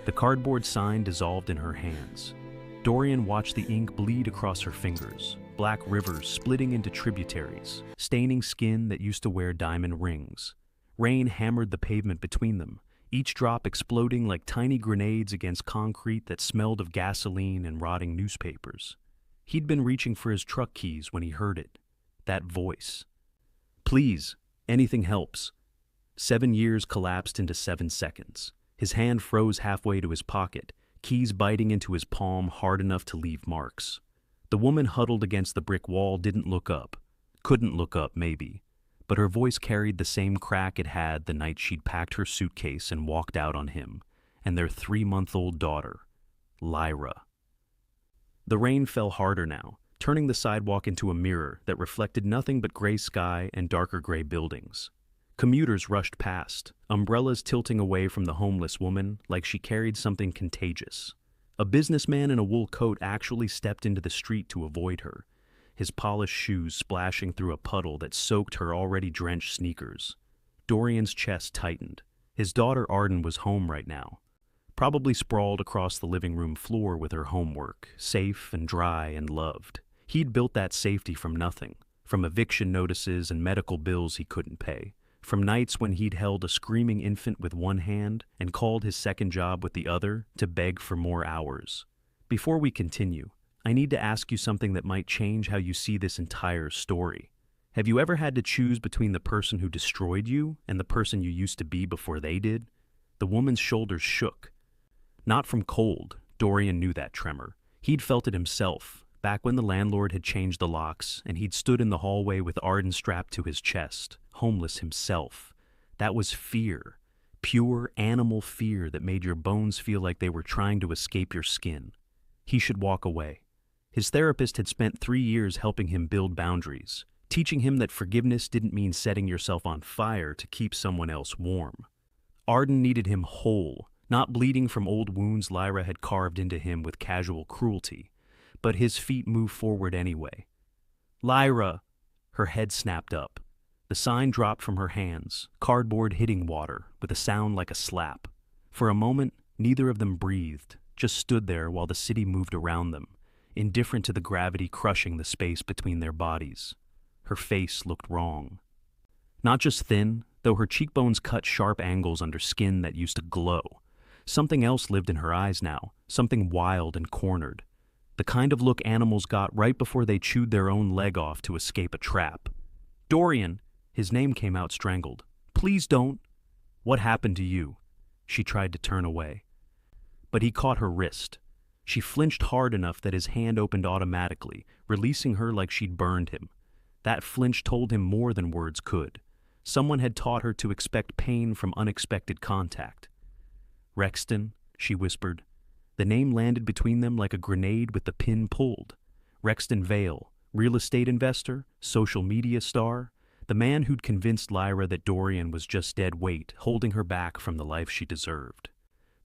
The cardboard sign dissolved in her hands. Dorian watched the ink bleed across her fingers, black rivers splitting into tributaries, staining skin that used to wear diamond rings. Rain hammered the pavement between them, each drop exploding like tiny grenades against concrete that smelled of gasoline and rotting newspapers. He'd been reaching for his truck keys when he heard it. That voice. Please, anything helps. 7 years collapsed into 7 seconds. His hand froze halfway to his pocket, keys biting into his palm hard enough to leave marks. The woman huddled against the brick wall didn't look up. Couldn't look up, maybe. But her voice carried the same crack it had the night she'd packed her suitcase and walked out on him and their 3-month-old daughter, Lyra. The rain fell harder now, turning the sidewalk into a mirror that reflected nothing but gray sky and darker gray buildings. Commuters rushed past, umbrellas tilting away from the homeless woman like she carried something contagious. A businessman in a wool coat actually stepped into the street to avoid her, his polished shoes splashing through a puddle that soaked her already drenched sneakers. Dorian's chest tightened. His daughter Arden was home right now, probably sprawled across the living room floor with her homework, safe and dry and loved. He'd built that safety from nothing, from eviction notices and medical bills he couldn't pay, from nights when he'd held a screaming infant with one hand and called his second job with the other to beg for more hours. Before we continue, I need to ask you something that might change how you see this entire story. Have you ever had to choose between the person who destroyed you and the person you used to be before they did? The woman's shoulders shook. Not from cold, Dorian knew that tremor. He'd felt it himself, back when the landlord had changed the locks and he'd stood in the hallway with Arden strapped to his chest, homeless himself. That was fear, pure animal fear that made your bones feel like they were trying to escape your skin. He should walk away. His therapist had spent 3 years helping him build boundaries, teaching him that forgiveness didn't mean setting yourself on fire to keep someone else warm. Arden needed him whole, not bleeding from old wounds Lyra had carved into him with casual cruelty, but his feet moved forward anyway. Lyra! Her head snapped up. The sign dropped from her hands, cardboard hitting water, with a sound like a slap. For a moment, neither of them breathed, just stood there while the city moved around them, indifferent to the gravity crushing the space between their bodies. Her face looked wrong. Not just thin, though her cheekbones cut sharp angles under skin that used to glow. Something else lived in her eyes now, something wild and cornered. The kind of look animals got right before they chewed their own leg off to escape a trap. Dorian! His name came out strangled. Please don't. What happened to you? She tried to turn away. But he caught her wrist. She flinched hard enough that his hand opened automatically, releasing her like she'd burned him. That flinch told him more than words could. Someone had taught her to expect pain from unexpected contact. Rexton, she whispered. The name landed between them like a grenade with the pin pulled. Rexton Vale, real estate investor, social media star, the man who'd convinced Lyra that Dorian was just dead weight, holding her back from the life she deserved.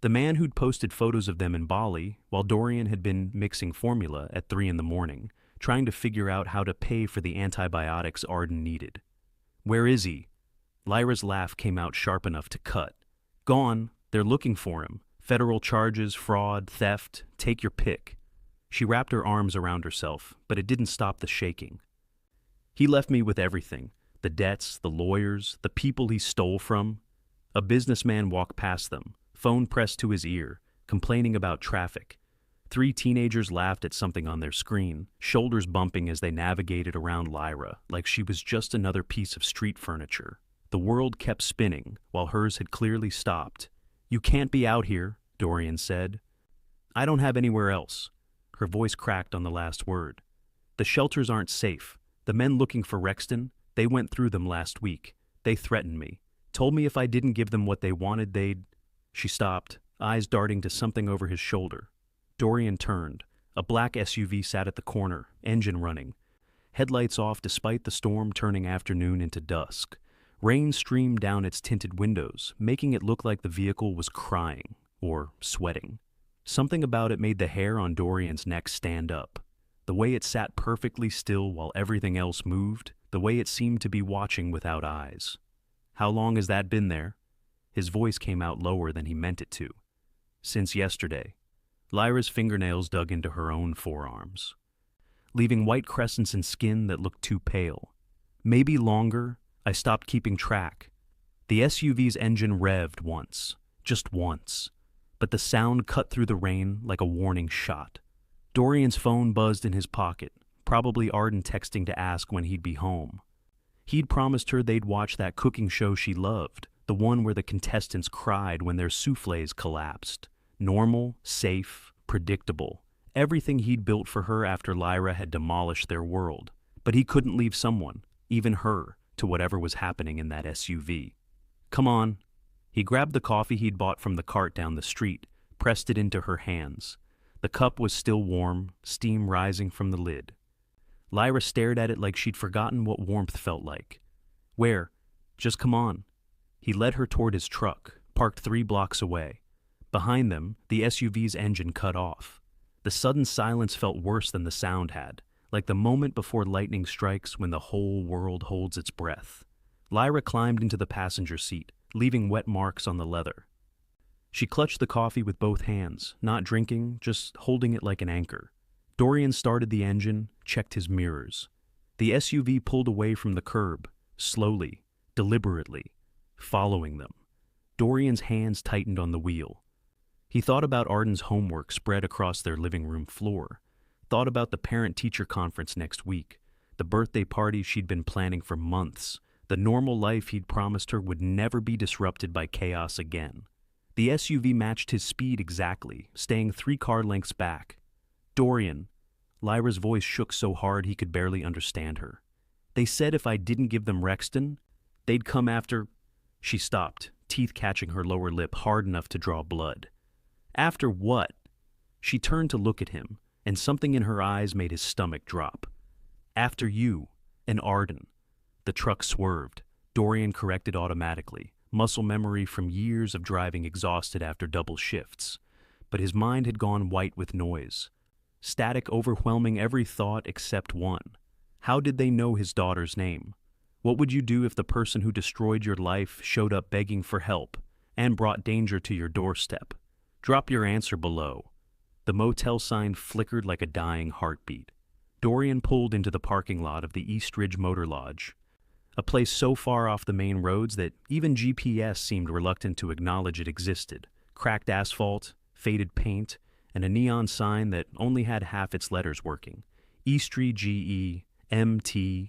The man who'd posted photos of them in Bali while Dorian had been mixing formula at 3 a.m, trying to figure out how to pay for the antibiotics Arden needed. Where is he? Lyra's laugh came out sharp enough to cut. Gone. They're looking for him. Federal charges, fraud, theft, take your pick. She wrapped her arms around herself, but it didn't stop the shaking. He left me with everything. The debts, the lawyers, the people he stole from. A businessman walked past them, phone pressed to his ear, complaining about traffic. 3 teenagers laughed at something on their screen, shoulders bumping as they navigated around Lyra, like she was just another piece of street furniture. The world kept spinning, while hers had clearly stopped. You can't be out here, Dorian said. I don't have anywhere else. Her voice cracked on the last word. The shelters aren't safe. The men looking for Rexton, they went through them last week. They threatened me. Told me if I didn't give them what they wanted, they'd... She stopped, eyes darting to something over his shoulder. Dorian turned. A black SUV sat at the corner, engine running. Headlights off despite the storm turning afternoon into dusk. Rain streamed down its tinted windows, making it look like the vehicle was crying, or sweating. Something about it made the hair on Dorian's neck stand up. The way it sat perfectly still while everything else moved, the way it seemed to be watching without eyes. How long has that been there? His voice came out lower than he meant it to. Since yesterday. Lyra's fingernails dug into her own forearms, leaving white crescents in skin that looked too pale. Maybe longer. I stopped keeping track. The SUV's engine revved once, just once, but the sound cut through the rain like a warning shot. Dorian's phone buzzed in his pocket, probably Arden texting to ask when he'd be home. He'd promised her they'd watch that cooking show she loved, the one where the contestants cried when their soufflés collapsed. Normal, safe, predictable. Everything he'd built for her after Lyra had demolished their world. But he couldn't leave someone, even her, to whatever was happening in that SUV. Come on. He grabbed the coffee he'd bought from the cart down the street, pressed it into her hands. The cup was still warm, steam rising from the lid. Lyra stared at it like she'd forgotten what warmth felt like. Where? Just come on. He led her toward his truck, parked 3 blocks away. Behind them, the SUV's engine cut off. The sudden silence felt worse than the sound had, like the moment before lightning strikes when the whole world holds its breath. Lyra climbed into the passenger seat, leaving wet marks on the leather. She clutched the coffee with both hands, not drinking, just holding it like an anchor. Dorian started the engine, checked his mirrors. The SUV pulled away from the curb, slowly, deliberately, following them. Dorian's hands tightened on the wheel. He thought about Arden's homework spread across their living room floor, thought about the parent-teacher conference next week, the birthday party she'd been planning for months, the normal life he'd promised her would never be disrupted by chaos again. The SUV matched his speed exactly, staying 3 car lengths back. Dorian. Lyra's voice shook so hard he could barely understand her. They said if I didn't give them Rexton, they'd come after... She stopped, teeth catching her lower lip hard enough to draw blood. After what? She turned to look at him, and something in her eyes made his stomach drop. After you, and Arden. The truck swerved. Dorian corrected automatically, muscle memory from years of driving exhausted after double shifts. But his mind had gone white with noise. Static overwhelming every thought except one. How did they know his daughter's name? What would you do if the person who destroyed your life showed up begging for help and brought danger to your doorstep? Drop your answer below. The motel sign flickered like a dying heartbeat. Dorian pulled into the parking lot of the East Ridge Motor Lodge, a place so far off the main roads that even GPS seemed reluctant to acknowledge it existed. Cracked asphalt, faded paint, and a neon sign that only had half its letters working. Eastry GE MTRLDGE.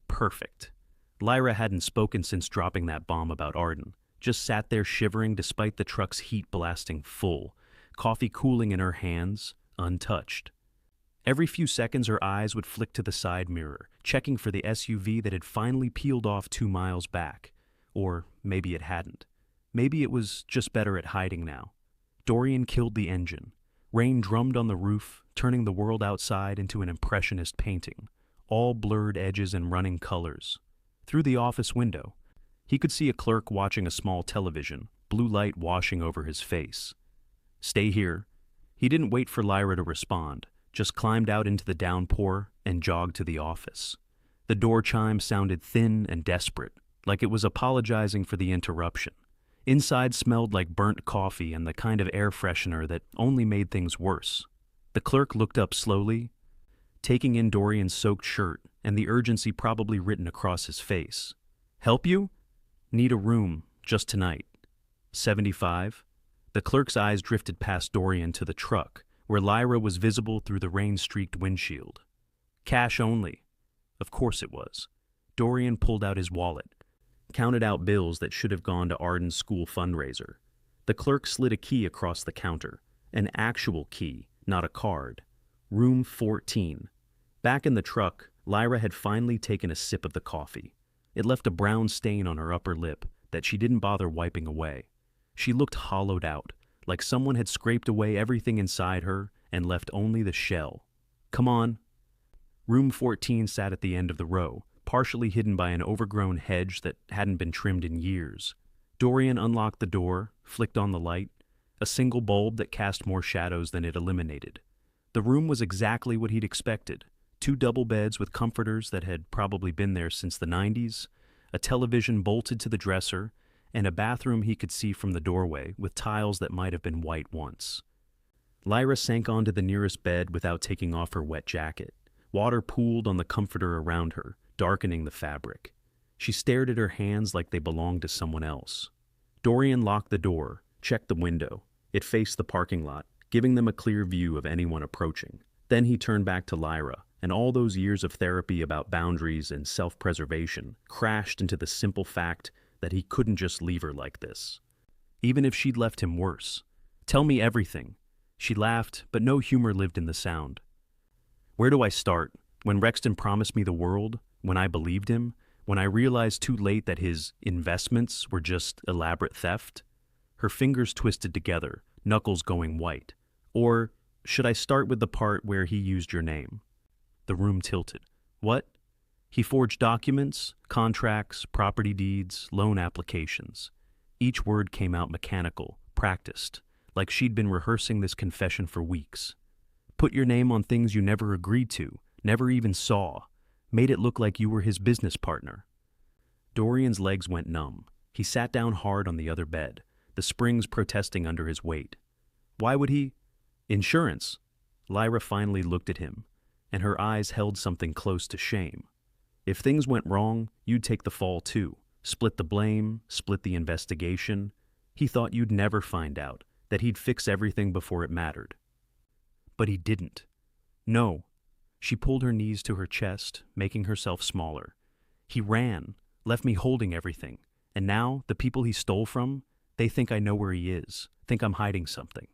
Perfect. Lyra hadn't spoken since dropping that bomb about Arden. Just sat there shivering despite the truck's heat blasting full, coffee cooling in her hands, untouched. Every few seconds her eyes would flick to the side mirror, checking for the SUV that had finally peeled off 2 miles back. Or maybe it hadn't. Maybe it was just better at hiding now. Dorian killed the engine. Rain drummed on the roof, turning the world outside into an impressionist painting, all blurred edges and running colors. Through the office window, he could see a clerk watching a small television, blue light washing over his face. Stay here. He didn't wait for Lyra to respond, just climbed out into the downpour and jogged to the office. The door chime sounded thin and desperate, like it was apologizing for the interruption. Inside smelled like burnt coffee and the kind of air freshener that only made things worse. The clerk looked up slowly, taking in Dorian's soaked shirt and the urgency probably written across his face. Help you? Need a room, just tonight. 75? The clerk's eyes drifted past Dorian to the truck, where Lyra was visible through the rain-streaked windshield. Cash only. Of course it was. Dorian pulled out his wallet, counted out bills that should have gone to Arden's school fundraiser. The clerk slid a key across the counter, an actual key, not a card. Room 14. Back in the truck, Lyra had finally taken a sip of the coffee. It left a brown stain on her upper lip that she didn't bother wiping away. She looked hollowed out, like someone had scraped away everything inside her and left only the shell. Come on. Room 14 sat at the end of the row, partially hidden by an overgrown hedge that hadn't been trimmed in years. Dorian unlocked the door, flicked on the light, a single bulb that cast more shadows than it eliminated. The room was exactly what he'd expected. 2 double beds with comforters that had probably been there since the 90s, a television bolted to the dresser, and a bathroom he could see from the doorway with tiles that might have been white once. Lyra sank onto the nearest bed without taking off her wet jacket. Water pooled on the comforter around her, darkening the fabric. She stared at her hands like they belonged to someone else. Dorian locked the door, checked the window. It faced the parking lot, giving them a clear view of anyone approaching. Then he turned back to Lyra, and all those years of therapy about boundaries and self-preservation crashed into the simple fact that he couldn't just leave her like this. Even if she'd left him worse. "Tell me everything." She laughed, but no humor lived in the sound. "Where do I start? When Rexton promised me the world? When I believed him? When I realized too late that his investments were just elaborate theft?" Her fingers twisted together, knuckles going white. "Or should I start with the part where he used your name?" The room tilted. "What?" "He forged documents, contracts, property deeds, loan applications." Each word came out mechanical, practiced, like she'd been rehearsing this confession for weeks. "Put your name on things you never agreed to, never even saw. Made it look like you were his business partner." Dorian's legs went numb. He sat down hard on the other bed, the springs protesting under his weight. "Why would he?" "Insurance." Lyra finally looked at him, and her eyes held something close to shame. "If things went wrong, you'd take the fall too. Split the blame, split the investigation. He thought you'd never find out, that he'd fix everything before it mattered." But he didn't. "No." She pulled her knees to her chest, making herself smaller. "He ran, left me holding everything, and now the people he stole from, they think I know where he is, think I'm hiding something."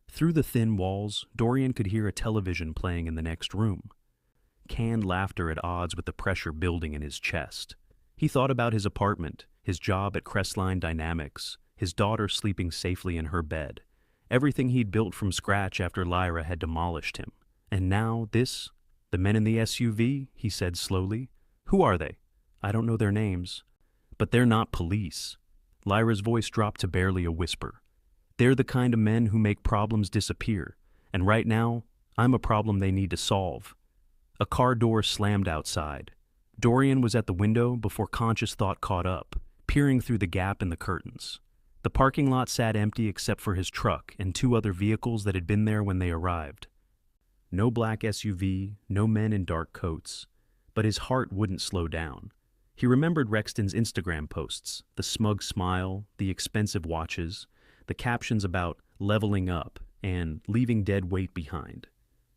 Through the thin walls, Dorian could hear a television playing in the next room. Canned laughter at odds with the pressure building in his chest. He thought about his apartment, his job at Crestline Dynamics, his daughter sleeping safely in her bed, everything he'd built from scratch after Lyra had demolished him. And now this? "The men in the SUV," he said slowly. "Who are they?" "I don't know their names." "But they're not police." Lyra's voice dropped to barely a whisper. "They're the kind of men who make problems disappear, and right now, I'm a problem they need to solve." A car door slammed outside. Dorian was at the window before conscious thought caught up, peering through the gap in the curtains. The parking lot sat empty except for his truck and two other vehicles that had been there when they arrived. No black SUV, no men in dark coats. But his heart wouldn't slow down. He remembered Rexton's Instagram posts, the smug smile, the expensive watches, the captions about leveling up and leaving dead weight behind.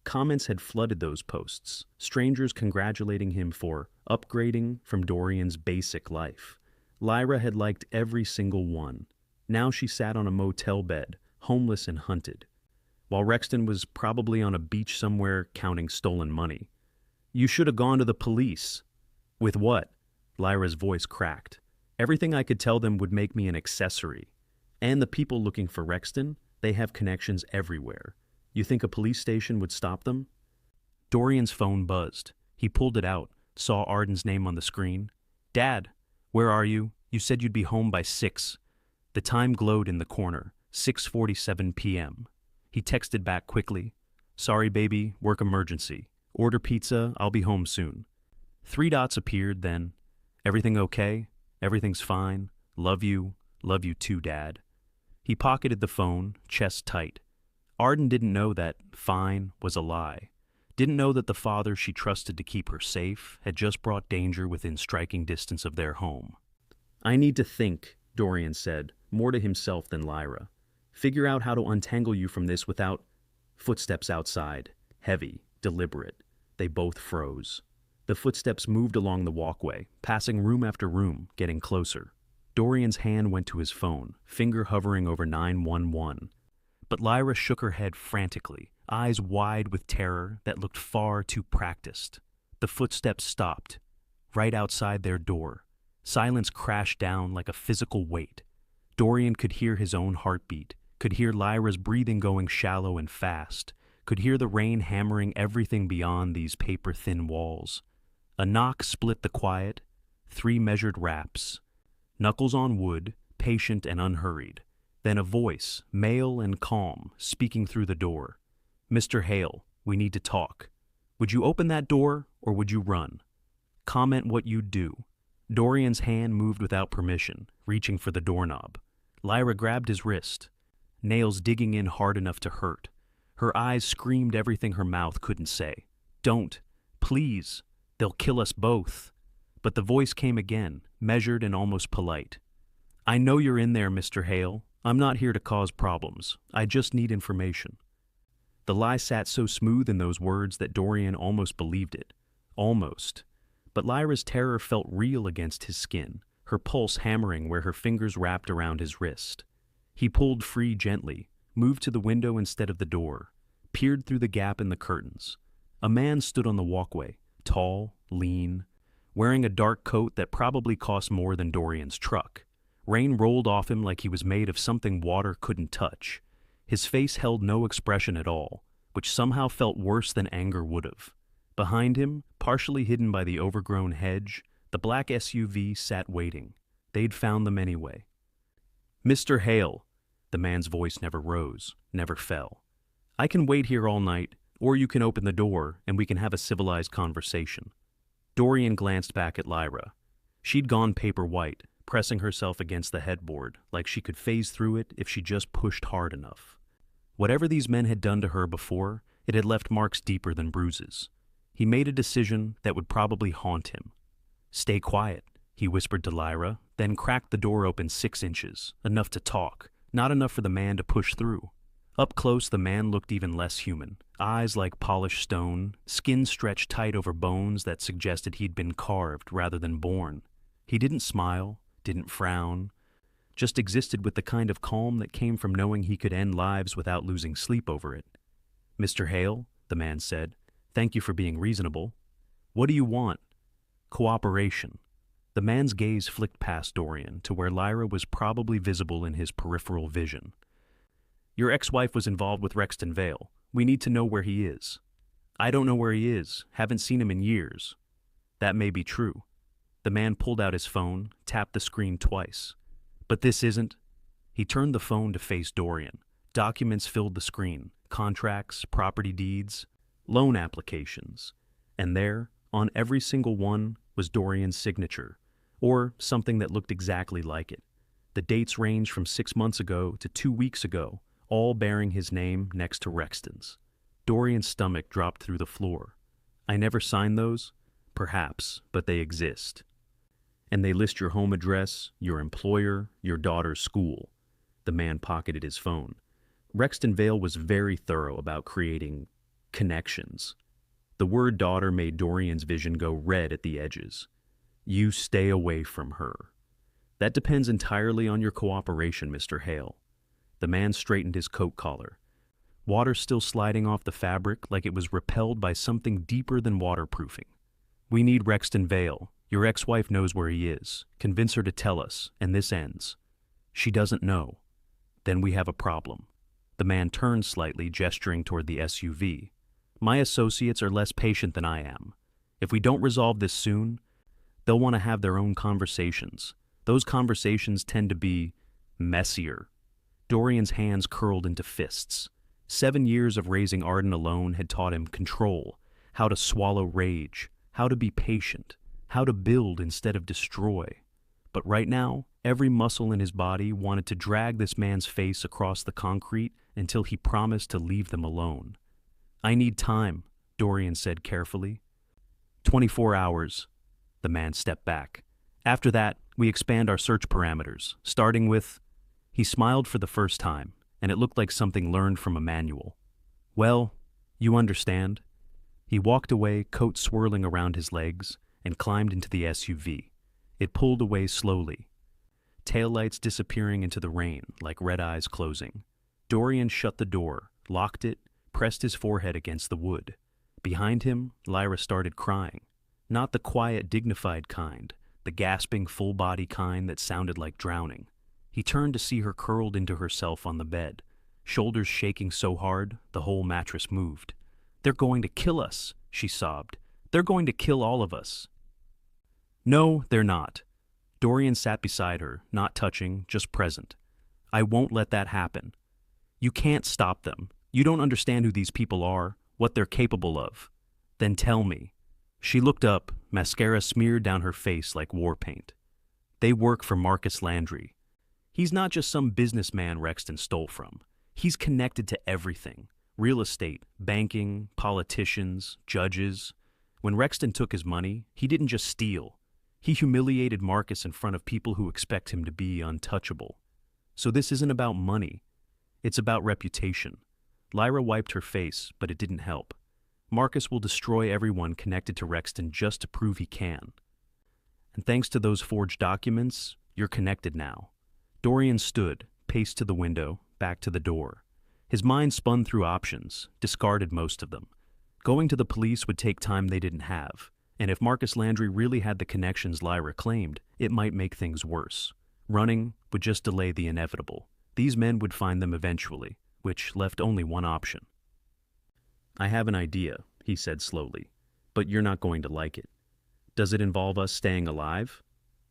Comments had flooded those posts, strangers congratulating him for upgrading from Dorian's basic life. Lyra had liked every single one. Now she sat on a motel bed, homeless and hunted, while Rexton was probably on a beach somewhere counting stolen money. "You should have gone to the police." "With what?" Lyra's voice cracked. "Everything I could tell them would make me an accessory. And the people looking for Rexton, they have connections everywhere. You think a police station would stop them?" Dorian's phone buzzed. He pulled it out, saw Arden's name on the screen. "Dad, where are you? You said you'd be home by 6. The time glowed in the corner, 6:47 p.m. He texted back quickly. "Sorry, baby, work emergency. Order pizza, I'll be home soon." 3 dots appeared, then, "Everything okay? Everything's fine. Love you too, Dad." He pocketed the phone, chest tight. Arden didn't know that fine was a lie. Didn't know that the father she trusted to keep her safe had just brought danger within striking distance of their home. "I need to think," Dorian said, more to himself than Lyra. "Figure out how to untangle you from this without—" Footsteps outside, heavy, deliberate. They both froze. The footsteps moved along the walkway, passing room after room, getting closer. Dorian's hand went to his phone, finger hovering over 911. But Lyra shook her head frantically, eyes wide with terror that looked far too practiced. The footsteps stopped, right outside their door. Silence crashed down like a physical weight. Dorian could hear his own heartbeat, could hear Lyra's breathing going shallow and fast, could hear the rain hammering everything beyond these paper-thin walls. A knock split the quiet, 3 measured raps. Knuckles on wood, patient and unhurried. Then a voice, male and calm, speaking through the door. "Mr. Hale, we need to talk. Would you open that door, or would you run? Comment what you'd do." Dorian's hand moved without permission, reaching for the doorknob. Lyra grabbed his wrist, nails digging in hard enough to hurt. Her eyes screamed everything her mouth couldn't say. "Don't. Please. They'll kill us both." But the voice came again, measured and almost polite. "I know you're in there, Mr. Hale. I'm not here to cause problems. I just need information." The lie sat so smooth in those words that Dorian almost believed it. Almost. But Lyra's terror felt real against his skin, her pulse hammering where her fingers wrapped around his wrist. He pulled free gently, moved to the window instead of the door, peered through the gap in the curtains. A man stood on the walkway, tall, lean, wearing a dark coat that probably cost more than Dorian's truck. Rain rolled off him like he was made of something water couldn't touch. His face held no expression at all, which somehow felt worse than anger would have. Behind him, partially hidden by the overgrown hedge, the black SUV sat waiting. They'd found them anyway. "Mr. Hale," the man's voice never rose, never fell. "I can wait here all night, or you can open the door and we can have a civilized conversation." Dorian glanced back at Lyra. She'd gone paper white, pressing herself against the headboard like she could phase through it if she just pushed hard enough. Whatever these men had done to her before, it had left marks deeper than bruises. He made a decision that would probably haunt him. "Stay quiet," he whispered to Lyra, then cracked the door open 6 inches, enough to talk, not enough for the man to push through. Up close, the man looked even less human, eyes like polished stone, skin stretched tight over bones that suggested he'd been carved rather than born. He didn't smile, didn't frown, just existed with the kind of calm that came from knowing he could end lives without losing sleep over it. "Mr. Hale," the man said, "thank you for being reasonable. What do you want?" "Cooperation." The man's gaze flicked past Dorian to where Lyra was probably visible in his peripheral vision. "Your ex-wife was involved with Rexton Vale. We need to know where he is." "I don't know where he is. Haven't seen him in years." "That may be true." The man pulled out his phone, tapped the screen twice. "But this isn't..." He turned the phone to face Dorian. Documents filled the screen. Contracts, property deeds, loan applications. And there, on every single one, was Dorian's signature, or something that looked exactly like it. The dates ranged from 6 months ago to 2 weeks ago, all bearing his name next to Rexton's. Dorian's stomach dropped through the floor. "I never signed those?" "Perhaps, but they exist. And they list your home address, your employer, your daughter's school." The man pocketed his phone. Rexton Vale was very thorough about creating connections. The word daughter made Dorian's vision go red at the edges. "You stay away from her." "That depends entirely on your cooperation, Mr. Hale." The man straightened his coat collar. Water still sliding off the fabric like it was repelled by something deeper than waterproofing. "We need Rexton Vale. Your ex-wife knows where he is. Convince her to tell us, and this ends." "She doesn't know." "Then we have a problem." The man turned slightly, gesturing toward the SUV. "My associates are less patient than I am. If we don't resolve this soon, they'll want to have their own conversations. Those conversations tend to be messier." Dorian's hands curled into fists. 7 years of raising Arden alone had taught him control, how to swallow rage, how to be patient, how to build instead of destroy. But right now, every muscle in his body wanted to drag this man's face across the concrete until he promised to leave them alone. "I need time," Dorian said carefully. 24 hours. The man stepped back. "After that, we expand our search parameters, starting with..." He smiled for the first time, and it looked like something learned from a manual. "Well, you understand." He walked away, coat swirling around his legs, and climbed into the SUV. It pulled away slowly, taillights disappearing into the rain like red eyes closing. Dorian shut the door, locked it, pressed his forehead against the wood. Behind him, Lyra started crying. Not the quiet, dignified kind, the gasping, full-body kind that sounded like drowning. He turned to see her curled into herself on the bed, shoulders shaking so hard the whole mattress moved. "They're going to kill us," she sobbed. "They're going to kill all of us." "No, they're not." Dorian sat beside her, not touching, just present. "I won't let that happen. You can't stop them. You don't understand who these people are, what they're capable of." "Then tell me." She looked up, mascara smeared down her face like war paint. They work for Marcus Landry. He's not just some businessman Rexton stole from. He's connected to everything: real estate, banking, politicians, judges. When Rexton took his money, he didn't just steal. He humiliated Marcus in front of people who expect him to be untouchable. So this isn't about money. It's about reputation. Lyra wiped her face, but it didn't help. Marcus will destroy everyone connected to Rexton just to prove he can. And thanks to those forged documents, you're connected now. Dorian stood, paced to the window, back to the door. His mind spun through options, discarded most of them. Going to the police would take time they didn't have, and if Marcus Landry really had the connections Lyra claimed, it might make things worse. Running would just delay the inevitable. These men would find them eventually, which left only one option. "I have an idea," he said slowly, "but you're not going to like it. Does it involve us staying alive?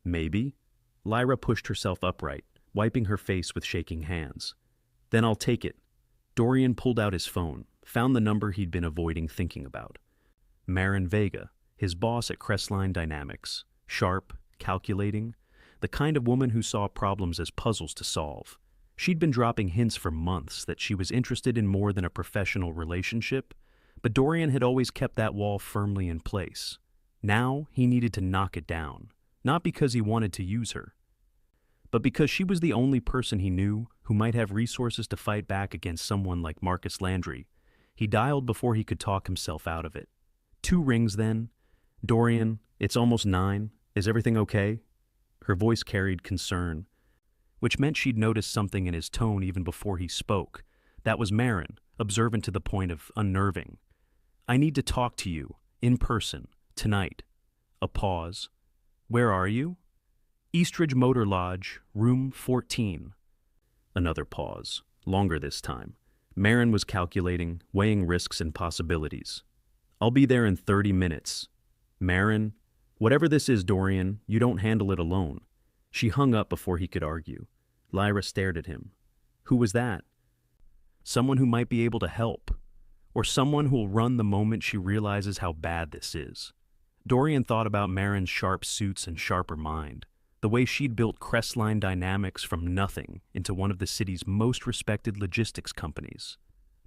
Maybe." Lyra pushed herself upright, wiping her face with shaking hands. "Then I'll take it." Dorian pulled out his phone, found the number he'd been avoiding thinking about. Marin Vega, his boss at Crestline Dynamics, sharp, calculating, the kind of woman who saw problems as puzzles to solve. She'd been dropping hints for months that she was interested in more than a professional relationship, but Dorian had always kept that wall firmly in place. Now he needed to knock it down, not because he wanted to use her, but because she was the only person he knew who might have resources to fight back against someone like Marcus Landry. He dialed before he could talk himself out of it. 2 rings then. "Dorian, it's almost 9. Is everything okay?" Her voice carried concern, which meant she'd noticed something in his tone even before he spoke. That was Marin, observant to the point of unnerving. "I need to talk to you, in person, tonight." A pause. "Where are you?" "Eastridge Motor Lodge, room 14. Another pause, longer this time. Marin was calculating, weighing risks and possibilities. "I'll be there in 30 minutes. Marin, whatever this is, Dorian, you don't handle it alone." She hung up before he could argue. Lyra stared at him. Who was that? Someone who might be able to help, or someone who'll run the moment she realizes how bad this is. Dorian thought about Marin's sharp suits and sharper mind, the way she'd built Crestline Dynamics from nothing into one of the city's most respected logistics companies,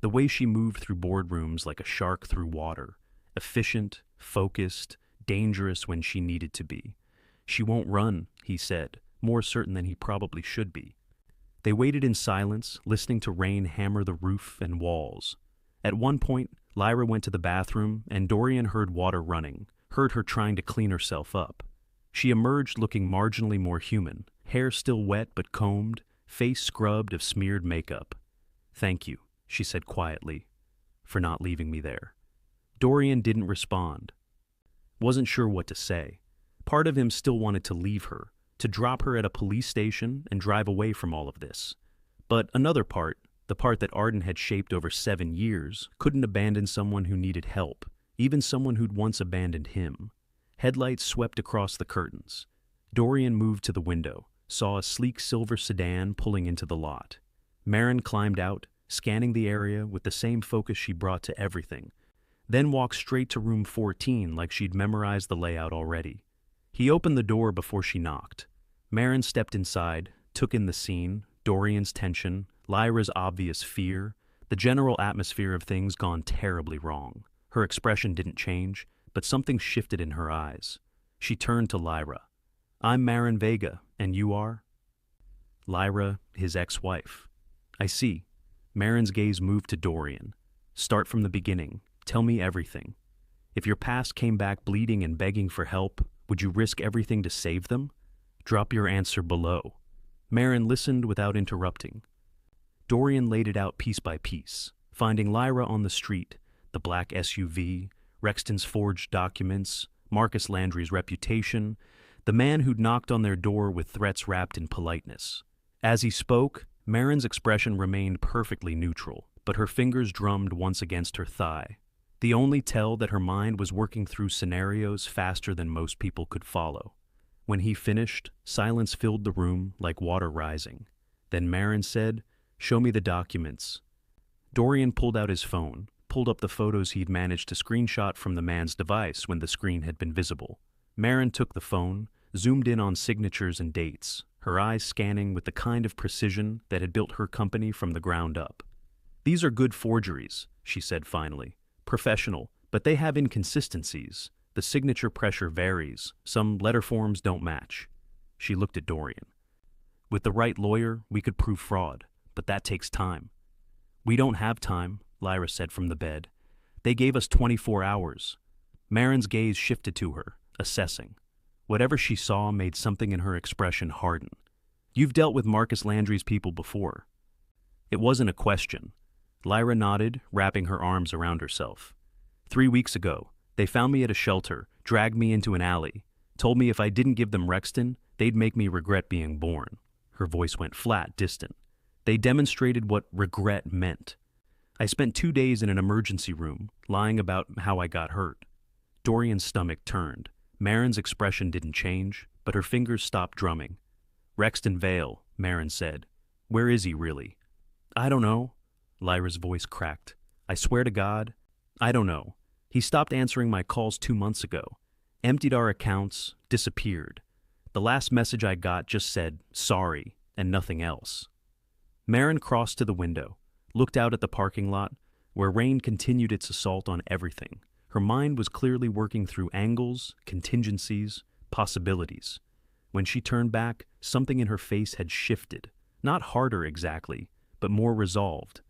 the way she moved through boardrooms like a shark through water, efficient, focused, dangerous when she needed to be. "She won't run," he said, more certain than he probably should be. They waited in silence, listening to rain hammer the roof and walls. At one point, Lyra went to the bathroom, and Dorian heard water running, heard her trying to clean herself up. She emerged looking marginally more human, hair still wet but combed, face scrubbed of smeared makeup. "Thank you," she said quietly, "for not leaving me there." Dorian didn't respond. Wasn't sure what to say. Part of him still wanted to leave her, to drop her at a police station and drive away from all of this. But another part, the part that Arden had shaped over 7 years, couldn't abandon someone who needed help, even someone who'd once abandoned him. Headlights swept across the curtains. Dorian moved to the window, saw a sleek silver sedan pulling into the lot. Marin climbed out, scanning the area with the same focus she brought to everything, then walked straight to room 14 like she'd memorized the layout already. He opened the door before she knocked. Marin stepped inside, took in the scene, Dorian's tension, Lyra's obvious fear, the general atmosphere of things gone terribly wrong. Her expression didn't change, but something shifted in her eyes. She turned to Lyra. "I'm Marin Vega, and you are?" Lyra, his ex-wife. "I see." Marin's gaze moved to Dorian. "Start from the beginning. Tell me everything. If your past came back bleeding and begging for help, would you risk everything to save them? Drop your answer below." Marin listened without interrupting. Dorian laid it out piece by piece, finding Lyra on the street, the black SUV, Rexton's forged documents, Marcus Landry's reputation, the man who'd knocked on their door with threats wrapped in politeness. As he spoke, Marin's expression remained perfectly neutral, but her fingers drummed once against her thigh. The only tell that her mind was working through scenarios faster than most people could follow. When he finished, silence filled the room like water rising. Then Marin said, "Show me the documents." Dorian pulled out his phone, pulled up the photos he'd managed to screenshot from the man's device when the screen had been visible. Marin took the phone, zoomed in on signatures and dates, her eyes scanning with the kind of precision that had built her company from the ground up. "These are good forgeries," she said finally. "Professional, but they have inconsistencies. The signature pressure varies. Some letter forms don't match." She looked at Dorian. "With the right lawyer, we could prove fraud, but that takes time." "We don't have time," Lyra said from the bed. "They gave us 24 hours. Marin's gaze shifted to her, assessing. Whatever she saw made something in her expression harden. "You've dealt with Marcus Landry's people before." It wasn't a question. Lyra nodded, wrapping her arms around herself. 3 weeks ago, they found me at a shelter, dragged me into an alley, told me if I didn't give them Rexton, they'd make me regret being born." Her voice went flat, distant. "They demonstrated what regret meant. I spent 2 days in an emergency room, lying about how I got hurt." Dorian's stomach turned. Marin's expression didn't change, but her fingers stopped drumming. "Rexton Vale," Marin said. "Where is he, really?" "I don't know." Lyra's voice cracked. "I swear to God, I don't know. He stopped answering my calls 2 months ago. Emptied our accounts, disappeared. The last message I got just said, 'sorry,' and nothing else." Marin crossed to the window, looked out at the parking lot, where rain continued its assault on everything. Her mind was clearly working through angles, contingencies, possibilities. When she turned back, something in her face had shifted. Not harder exactly, but more resolved.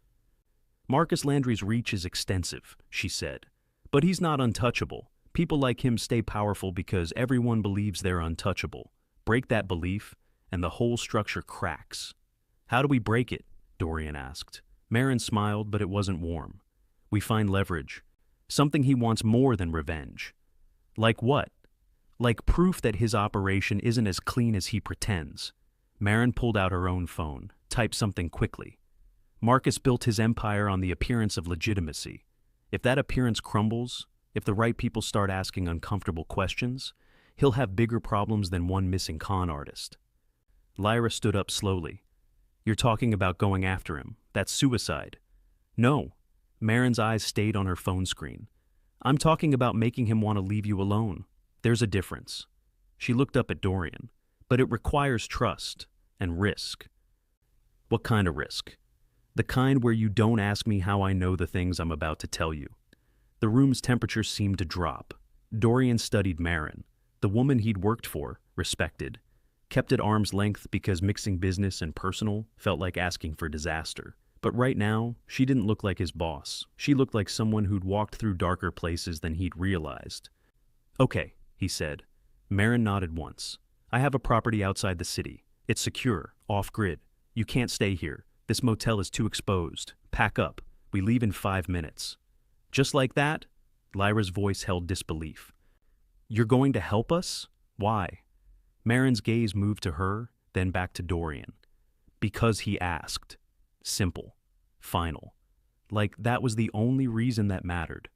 "Marcus Landry's reach is extensive," she said. "But he's not untouchable. People like him stay powerful because everyone believes they're untouchable. Break that belief, and the whole structure cracks." "How do we break it?" Dorian asked. Marin smiled, but it wasn't warm. "We find leverage. Something he wants more than revenge." "Like what?" "Like proof that his operation isn't as clean as he pretends." Marin pulled out her own phone, typed something quickly. "Marcus built his empire on the appearance of legitimacy. If that appearance crumbles, if the right people start asking uncomfortable questions, he'll have bigger problems than one missing con artist." Lyra stood up slowly. "You're talking about going after him. That's suicide." "No." Marin's eyes stayed on her phone screen. "I'm talking about making him want to leave you alone. There's a difference." She looked up at Dorian. "But it requires trust and risk." "What kind of risk?" "The kind where you don't ask me how I know the things I'm about to tell you." The room's temperature seemed to drop. Dorian studied Marin, the woman he'd worked for, respected, kept at arm's length because mixing business and personal felt like asking for disaster. But right now, she didn't look like his boss. She looked like someone who'd walked through darker places than he'd realized. "Okay," he said. Marin nodded once. "I have a property outside the city. It's secure, off-grid. You can't stay here. This motel is too exposed. Pack up. We leave in 5 minutes." "Just like that?" Lyra's voice held disbelief. "You're going to help us? Why?" Marin's gaze moved to her, then back to Dorian. "Because he asked." Simple. Final. Like that was the only reason that mattered.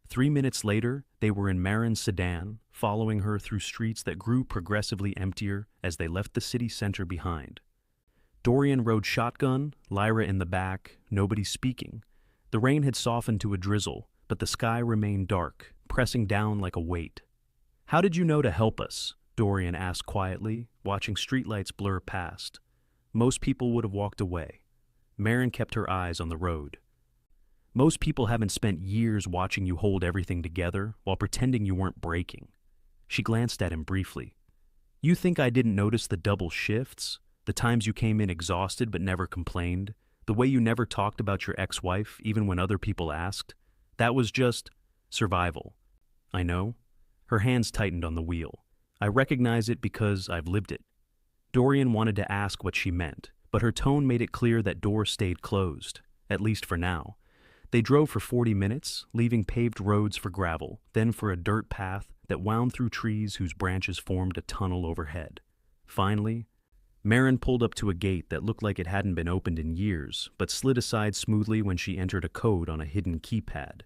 3 minutes later, they were in Marin's sedan, following her through streets that grew progressively emptier as they left the city center behind. Dorian rode shotgun, Lyra in the back, nobody speaking. The rain had softened to a drizzle, but the sky remained dark, pressing down like a weight. "How did you know to help us?" Dorian asked quietly, watching streetlights blur past. Most people would have walked away. Marin kept her eyes on the road. "Most people haven't spent years watching you hold everything together while pretending you weren't breaking." She glanced at him briefly. "You think I didn't notice the double shifts? The times you came in exhausted but never complained? The way you never talked about your ex-wife even when other people asked? That was just survival." "I know." Her hands tightened on the wheel. "I recognize it because I've lived it." Dorian wanted to ask what she meant, but her tone made it clear that doors stayed closed, at least for now. They drove for 40 minutes, leaving paved roads for gravel, then for a dirt path that wound through trees whose branches formed a tunnel overhead. Finally, Marin pulled up to a gate that looked like it hadn't been opened in years, but slid aside smoothly when she entered a code on a hidden keypad.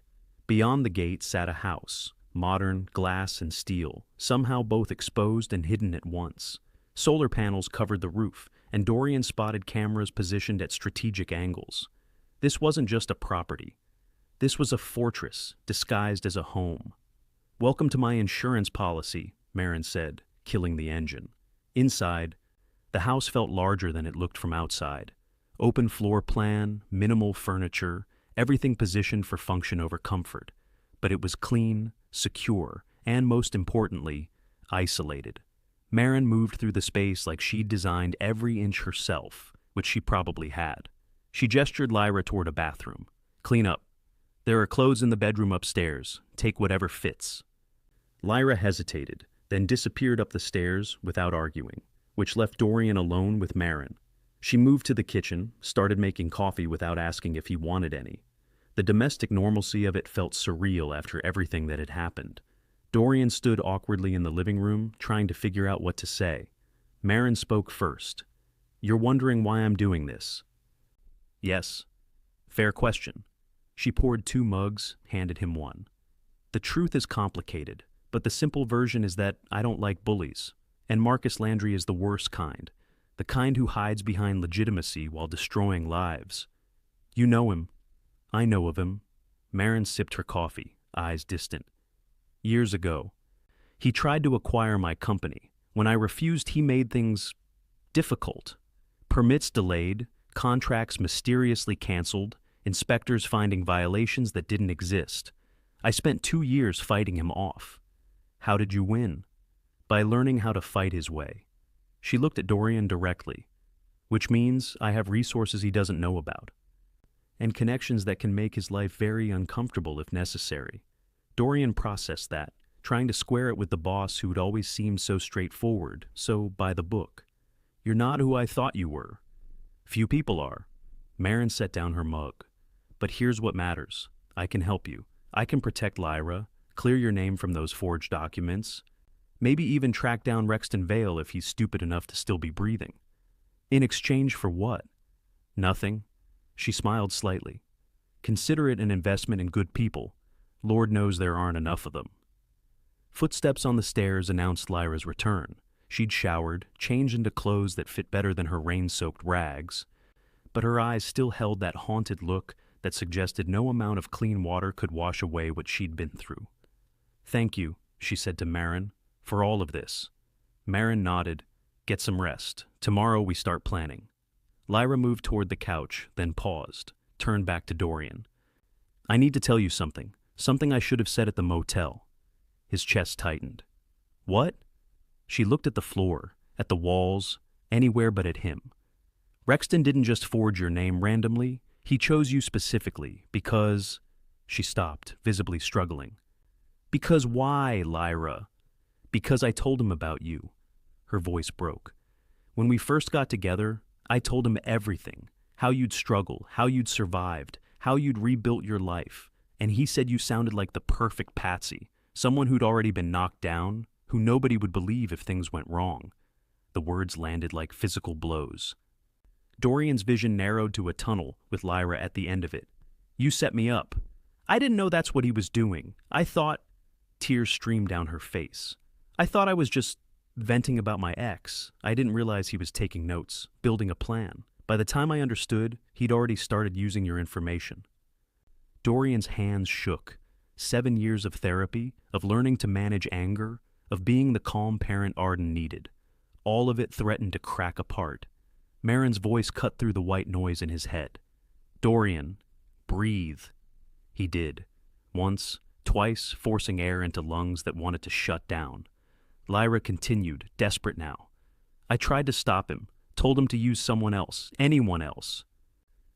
Beyond the gate sat a house, modern, glass and steel, somehow both exposed and hidden at once. Solar panels covered the roof, and Dorian spotted cameras positioned at strategic angles. This wasn't just a property. This was a fortress disguised as a home. "Welcome to my insurance policy," Marin said, killing the engine. Inside, the house felt larger than it looked from outside. Open floor plan, minimal furniture, everything positioned for function over comfort. But it was clean, secure, and most importantly, isolated. Marin moved through the space like she'd designed every inch herself, which she probably had. She gestured Lyra toward a bathroom. "Clean up. There are clothes in the bedroom upstairs. Take whatever fits." Lyra hesitated, then disappeared up the stairs without arguing, which left Dorian alone with Marin. She moved to the kitchen, started making coffee without asking if he wanted any. The domestic normalcy of it felt surreal after everything that had happened. Dorian stood awkwardly in the living room, trying to figure out what to say. Marin spoke first. "You're wondering why I'm doing this?" "Yes." "Fair question." She poured 2 mugs, handed him one. "The truth is complicated, but the simple version is that I don't like bullies, and Marcus Landry is the worst kind, the kind who hides behind legitimacy while destroying lives. You know him. I know of him." Marin sipped her coffee, eyes distant. "Years ago, he tried to acquire my company. When I refused, he made things difficult. Permits delayed, contracts mysteriously canceled, inspectors finding violations that didn't exist. I spent 2 years fighting him off." "How did you win?" "By learning how to fight his way." She looked at Dorian directly. "Which means I have resources he doesn't know about. And connections that can make his life very uncomfortable if necessary." Dorian processed that, trying to square it with the boss who'd always seemed so straightforward, so by the book. "You're not who I thought you were." "Few people are." Marin set down her mug. "But here's what matters. I can help you. I can protect Lyra, clear your name from those forged documents, maybe even track down Rexton Vale if he's stupid enough to still be breathing." "In exchange for what?" "Nothing." She smiled slightly. "Consider it an investment in good people. Lord knows there aren't enough of them." Footsteps on the stairs announced Lyra's return. She'd showered, changed into clothes that fit better than her rain-soaked rags, but her eyes still held that haunted look that suggested no amount of clean water could wash away what she'd been through. "Thank you," she said to Marin, "for all of this." Marin nodded. "Get some rest. Tomorrow we start planning." Lyra moved toward the couch, then paused, turned back to Dorian. "I need to tell you something. Something I should have said at the motel." His chest tightened. "What?" She looked at the floor, at the walls, anywhere but at him. "Rexton didn't just forge your name randomly. He chose you specifically because—" She stopped, visibly struggling. "Because why, Lyra?" "Because I told him about you." Her voice broke. "When we first got together, I told him everything. How you'd struggled, how you'd survived, how you'd rebuilt your life. And he said you sounded like the perfect patsy, someone who'd already been knocked down, who nobody would believe if things went wrong." The words landed like physical blows. Dorian's vision narrowed to a tunnel with Lyra at the end of it. "You set me up. I didn't know that's what he was doing. I thought—" Tears streamed down her face. "I thought I was just venting about my ex. I didn't realize he was taking notes, building a plan. By the time I understood, he'd already started using your information." Dorian's hands shook. 7 years of therapy, of learning to manage anger, of being the calm parent Arden needed. All of it threatened to crack apart. Marin's voice cut through the white noise in his head. "Dorian, breathe." He did. Once, twice, forcing air into lungs that wanted to shut down. Lyra continued, desperate now. "I tried to stop him, told him to use someone else, anyone else.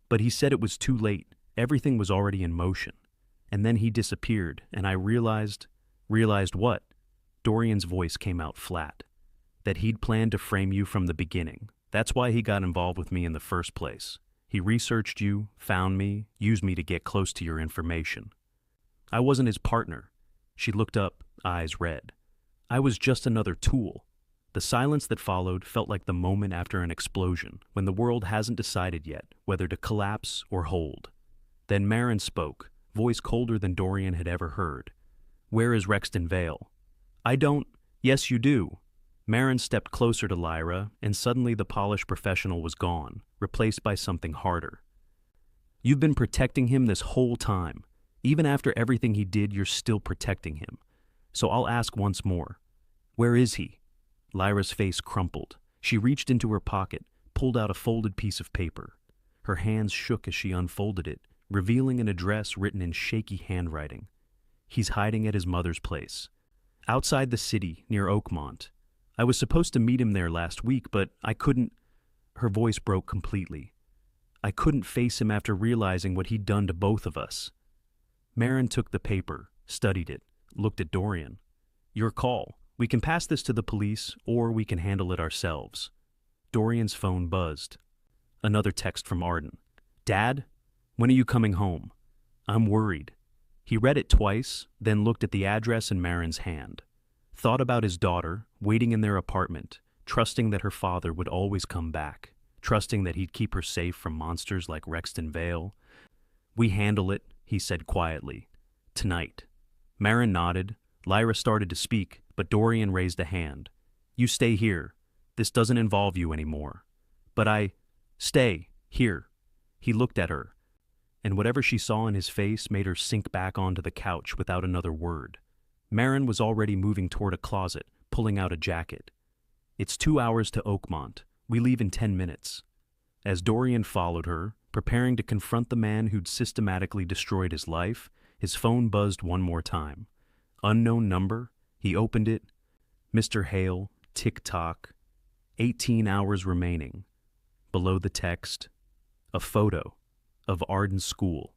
But he said it was too late. Everything was already in motion. And then he disappeared, and I realized—" "Realized what?" Dorian's voice came out flat. "That he'd planned to frame you from the beginning. That's why he got involved with me in the first place. He researched you, found me, used me to get close to your information. I wasn't his partner." She looked up, eyes red. "I was just another tool." The silence that followed felt like the moment after an explosion, when the world hasn't decided yet whether to collapse or hold. Then Marin spoke, voice colder than Dorian had ever heard. "Where is Rexton Vale?" "I don't—" "Yes, you do." Marin stepped closer to Lyra, and suddenly the polished professional was gone, replaced by something harder. "You've been protecting him this whole time. Even after everything he did, you're still protecting him. So I'll ask once more. Where is he? Lyra's face crumpled. She reached into her pocket, pulled out a folded piece of paper. Her hands shook as she unfolded it, revealing an address written in shaky handwriting. He's hiding at his mother's place. Outside the city, near Oakmont. I was supposed to meet him there last week, but I couldn't. Her voice broke completely. I couldn't face him after realizing what he'd done to both of us. Marin took the paper, studied it, looked at Dorian. Your call. We can pass this to the police, or we can handle it ourselves. Dorian's phone buzzed. Another text from Arden. Dad, when are you coming home? I'm worried. He read it twice, then looked at the address in Marin's hand. Thought about his daughter, waiting in their apartment, trusting that her father would always come back, trusting that he'd keep her safe from monsters like Rexton Vale. We handle it, he said quietly. Tonight. Marin nodded. Lyra started to speak, but Dorian raised a hand. You stay here. This doesn't involve you anymore. But stay, here. He looked at her, and whatever she saw in his face made her sink back onto the couch without another word. Marin was already moving toward a closet, pulling out a jacket. It's 2 hours to Oakmont. We leave in 10 minutes. As Dorian followed her, preparing to confront the man who'd systematically destroyed his life, his phone buzzed one more time. Unknown number. He opened it. Mr. Hale, tick-tock. 18 hours remaining. Below the text, a photo of Arden's school.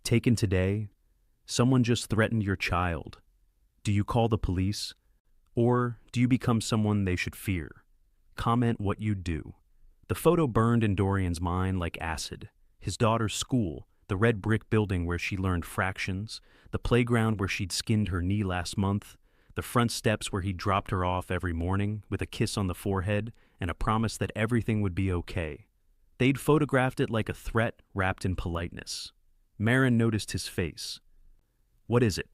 Taken today. Someone just threatened your child. Do you call the police? Or do you become someone they should fear? Comment what you'd do. The photo burned in Dorian's mind like acid. His daughter's school, the red brick building where she learned fractions, the playground where she'd skinned her knee last month, the front steps where he dropped her off every morning with a kiss on the forehead and a promise that everything would be okay. They'd photographed it like a threat wrapped in politeness. Marin noticed his face. What is it?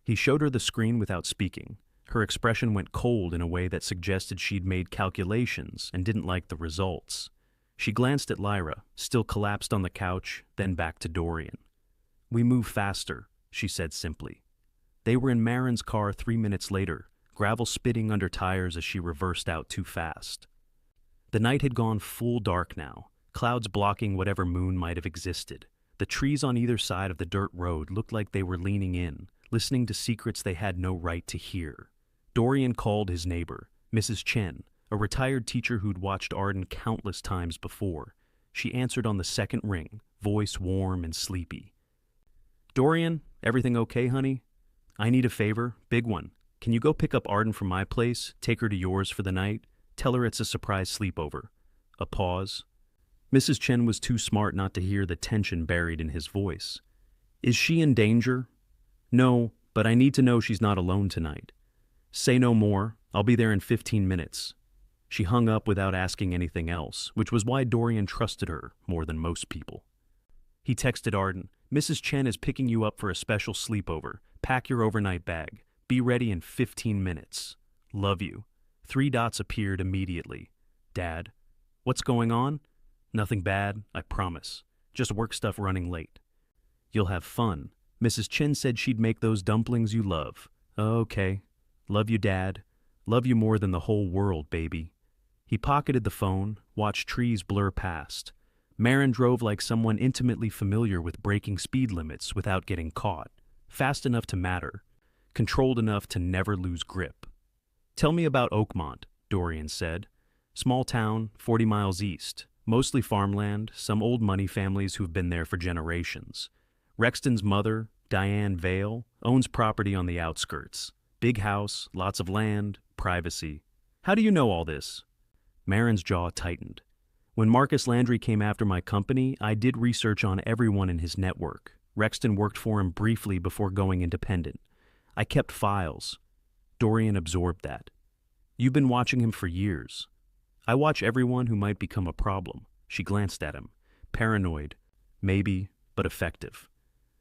He showed her the screen without speaking. Her expression went cold in a way that suggested she'd made calculations and didn't like the results. She glanced at Lyra, still collapsed on the couch, then back to Dorian. We move faster, she said simply. They were in Marin's car 3 minutes later, gravel spitting under tires as she reversed out too fast. The night had gone full dark now, clouds blocking whatever moon might have existed. The trees on either side of the dirt road looked like they were leaning in, listening to secrets they had no right to hear. Dorian called his neighbor, Mrs. Chen, a retired teacher who'd watched Arden countless times before. She answered on the second ring, voice warm and sleepy. Dorian, everything okay, honey? I need a favor, big one. Can you go pick up Arden from my place, take her to yours for the night? Tell her it's a surprise sleepover. A pause. Mrs. Chen was too smart not to hear the tension buried in his voice. Is she in danger? No, but I need to know she's not alone tonight. Say no more. I'll be there in 15 minutes. She hung up without asking anything else, which was why Dorian trusted her more than most people. He texted Arden, Mrs. Chen is picking you up for a special sleepover. Pack your overnight bag. Be ready in 15 minutes. Love you. 3 dots appeared immediately. Dad. What's going on? Nothing bad, I promise. Just work stuff running late. You'll have fun. Mrs. Chen said she'd make those dumplings you love. Okay. Love you, Dad. Love you more than the whole world, baby. He pocketed the phone, watched trees blur past. Marin drove like someone intimately familiar with breaking speed limits without getting caught. Fast enough to matter. Controlled enough to never lose grip. Tell me about Oakmont, Dorian said. Small town, 40 miles east. Mostly farmland, some old money families who've been there for generations. Rexton's mother, Diane Vale, owns property on the outskirts. Big house, lots of land, privacy. How do you know all this? Marin's jaw tightened. When Marcus Landry came after my company, I did research on everyone in his network. Rexton worked for him briefly before going independent. I kept files. Dorian absorbed that. You've been watching him for years. I watch everyone who might become a problem. She glanced at him. Paranoid. Maybe, but effective.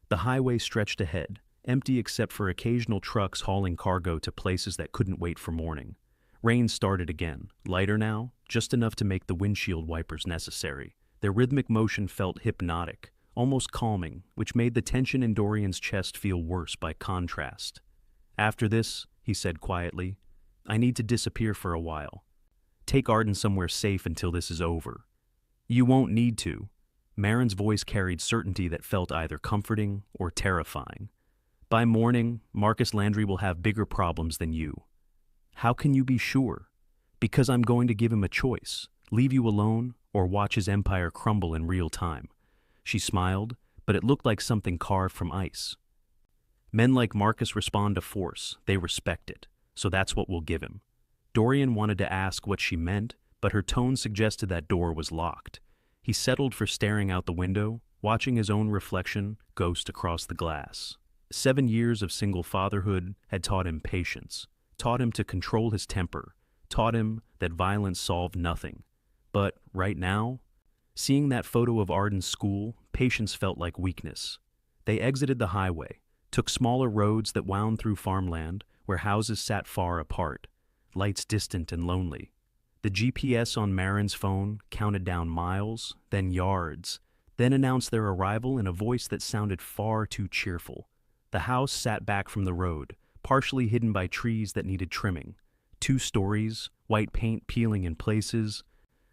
The highway stretched ahead, empty except for occasional trucks hauling cargo to places that couldn't wait for morning. Rain started again, lighter now, just enough to make the windshield wipers necessary. Their rhythmic motion felt hypnotic, almost calming, which made the tension in Dorian's chest feel worse by contrast. "After this," he said quietly, "I need to disappear for a while. Take Arden somewhere safe until this is over." "You won't need to." Marin's voice carried certainty that felt either comforting or terrifying. "By morning, Marcus Landry will have bigger problems than you." "How can you be sure?" "Because I'm going to give him a choice. Leave you alone or watch his empire crumble in real time." She smiled, but it looked like something carved from ice. "Men like Marcus respond to force. They respect it. So that's what we'll give him." Dorian wanted to ask what she meant, but her tone suggested that door was locked. He settled for staring out the window, watching his own reflection ghost across the glass. 7 years of single fatherhood had taught him patience, taught him to control his temper, taught him that violence solved nothing. But right now, seeing that photo of Arden's school, patience felt like weakness. They exited the highway, took smaller roads that wound through farmland where houses sat far apart, lights distant and lonely. The GPS on Marin's phone counted down miles, then yards, then announced their arrival in a voice that sounded far too cheerful. The house sat back from the road, partially hidden by trees that needed trimming. 2 stories, white paint peeling in places,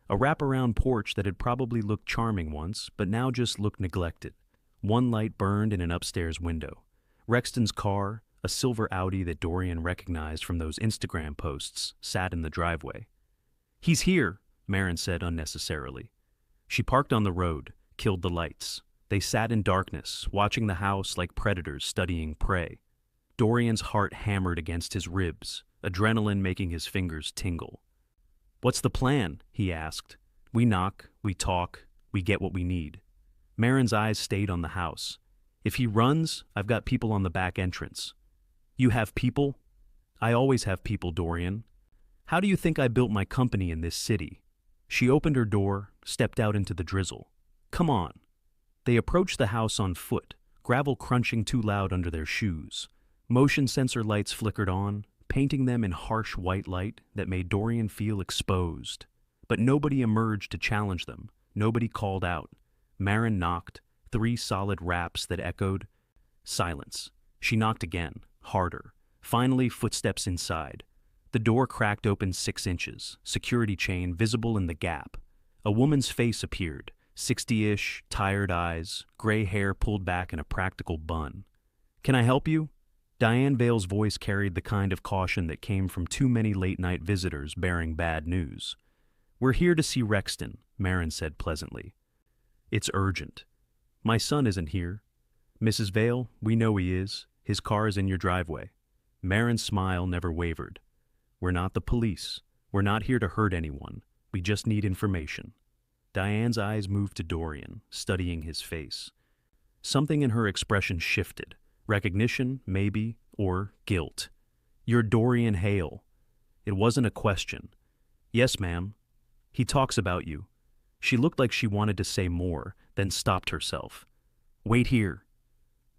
a wraparound porch that had probably looked charming once, but now just looked neglected. 1 light burned in an upstairs window. Rexton's car, a silver Audi that Dorian recognized from those Instagram posts, sat in the driveway. "He's here," Marin said unnecessarily. She parked on the road, killed the lights. They sat in darkness, watching the house like predators studying prey. Dorian's heart hammered against his ribs, adrenaline making his fingers tingle. "What's the plan?" he asked. "We knock, we talk, we get what we need." Marin's eyes stayed on the house. "If he runs, I've got people on the back entrance." "You have people?" "I always have people, Dorian. How do you think I built my company in this city?" She opened her door, stepped out into the drizzle. "Come on." They approached the house on foot, gravel crunching too loud under their shoes. Motion sensor lights flickered on, painting them in harsh white light that made Dorian feel exposed. But nobody emerged to challenge them. Nobody called out. Marin knocked, 3 solid raps that echoed. Silence. She knocked again, harder. Finally, footsteps inside. The door cracked open 6 inches, security chain visible in the gap. A woman's face appeared, 60-ish, tired eyes, gray hair pulled back in a practical bun. "Can I help you?" Diane Vale's voice carried the kind of caution that came from too many late-night visitors bearing bad news. "We're here to see Rexton," Marin said pleasantly. "It's urgent." "My son isn't here." "Mrs. Vale, we know he is. His car is in your driveway." Marin's smile never wavered. "We're not the police. We're not here to hurt anyone. We just need information." Diane's eyes moved to Dorian, studying his face. Something in her expression shifted. Recognition, maybe, or guilt. "You're Dorian Hale." It wasn't a question. "Yes, ma'am. He talks about you." She looked like she wanted to say more, then stopped herself. "Wait here."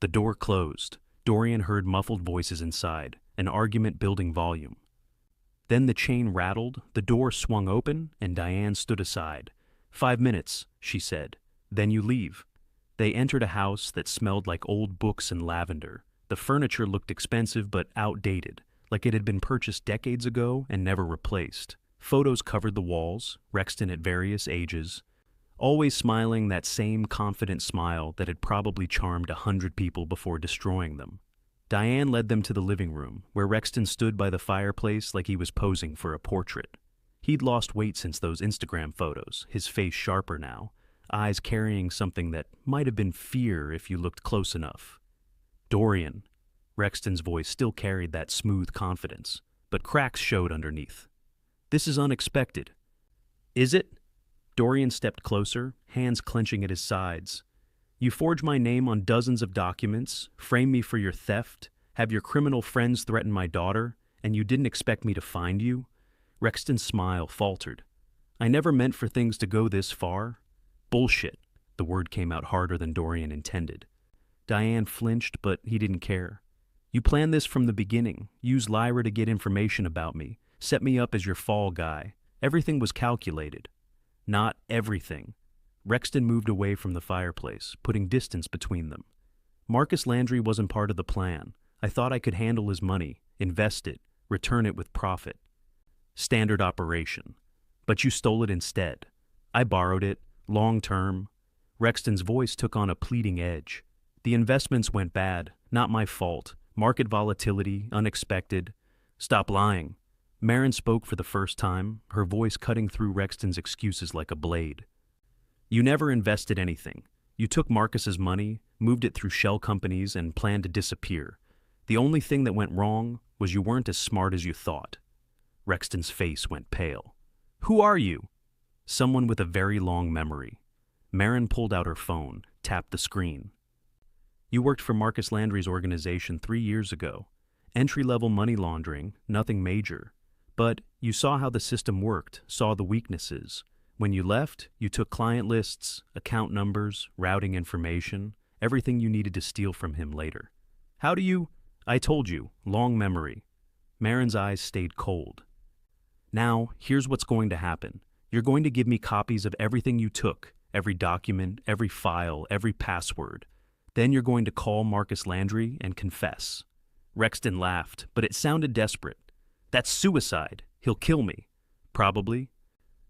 The door closed. Dorian heard muffled voices inside, an argument building volume. Then the chain rattled, the door swung open, and Diane stood aside. "5 minutes," she said. "Then you leave." They entered a house that smelled like old books and lavender. The furniture looked expensive but outdated, like it had been purchased decades ago and never replaced. Photos covered the walls, Rexton at various ages, always smiling that same confident smile that had probably charmed 100 people before destroying them. Diane led them to the living room, where Rexton stood by the fireplace like he was posing for a portrait. He'd lost weight since those Instagram photos, his face sharper now, eyes carrying something that might have been fear if you looked close enough. "Dorian." Rexton's voice still carried that smooth confidence, but cracks showed underneath. "This is unexpected." "Is it?" Dorian stepped closer, hands clenching at his sides. "You forge my name on dozens of documents, frame me for your theft, have your criminal friends threaten my daughter, and you didn't expect me to find you?" Rexton's smile faltered. "I never meant for things to go this far." "Bullshit." The word came out harder than Dorian intended. Diane flinched, but he didn't care. "You planned this from the beginning, used Lyra to get information about me, set me up as your fall guy. Everything was calculated." "Not everything." Rexton moved away from the fireplace, putting distance between them. Marcus Landry wasn't part of the plan. I thought I could handle his money, invest it, return it with profit. Standard operation. But you stole it instead. I borrowed it, long term. Rexton's voice took on a pleading edge. The investments went bad, not my fault. Market volatility, unexpected. Stop lying. Marin spoke for the first time, her voice cutting through Rexton's excuses like a blade. You never invested anything. You took Marcus's money, moved it through shell companies, and planned to disappear. The only thing that went wrong was you weren't as smart as you thought. Rexton's face went pale. Who are you? Someone with a very long memory. Marin pulled out her phone, tapped the screen. You worked for Marcus Landry's organization 3 years ago. Entry-level money laundering, nothing major. But you saw how the system worked, saw the weaknesses. When you left, you took client lists, account numbers, routing information, everything you needed to steal from him later. How do you? I told you, long memory. Marin's eyes stayed cold. Now, here's what's going to happen. You're going to give me copies of everything you took, every document, every file, every password. Then you're going to call Marcus Landry and confess. Rexton laughed, but it sounded desperate. That's suicide. He'll kill me. Probably.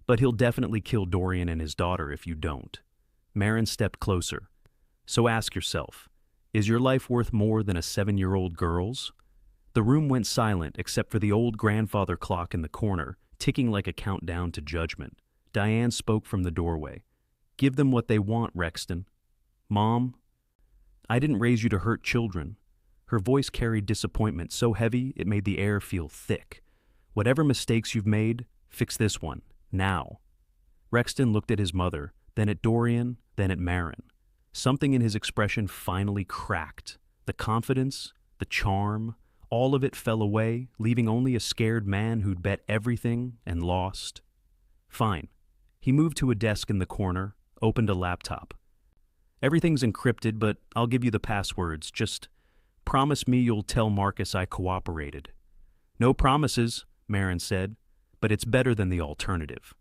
But he'll definitely kill Dorian and his daughter if you don't. Marin stepped closer. So ask yourself, is your life worth more than a 7-year-old girl's? The room went silent except for the old grandfather clock in the corner, ticking like a countdown to judgment. Diane spoke from the doorway. Give them what they want, Rexton. Mom? I didn't raise you to hurt children. Her voice carried disappointment so heavy it made the air feel thick. Whatever mistakes you've made, fix this one, now. Rexton looked at his mother, then at Dorian, then at Marin. Something in his expression finally cracked. The confidence, the charm, all of it fell away, leaving only a scared man who'd bet everything and lost. Fine. He moved to a desk in the corner, opened a laptop. Everything's encrypted, but I'll give you the passwords. Just promise me you'll tell Marcus I cooperated. No promises, Marin said, but it's better than the alternative.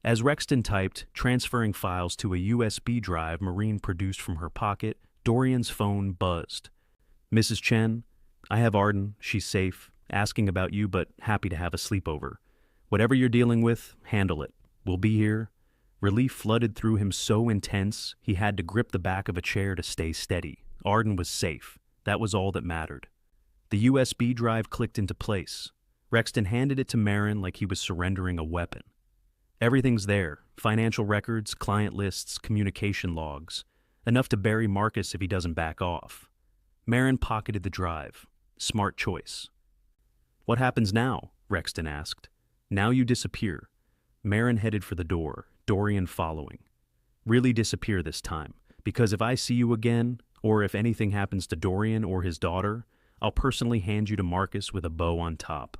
As Rexton typed, transferring files to a USB drive Marine produced from her pocket, Dorian's phone buzzed. Mrs. Chen, I have Arden, she's safe, asking about you but happy to have a sleepover. Whatever you're dealing with, handle it. We'll be here. Relief flooded through him so intense, he had to grip the back of a chair to stay steady. Arden was safe. That was all that mattered. The USB drive clicked into place. Rexton handed it to Marin like he was surrendering a weapon. Everything's there. Financial records, client lists, communication logs. Enough to bury Marcus if he doesn't back off. Marin pocketed the drive. Smart choice. What happens now? Rexton asked. Now you disappear. Marin headed for the door, Dorian following. Really disappear this time, because if I see you again, or if anything happens to Dorian or his daughter, I'll personally hand you to Marcus with a bow on top.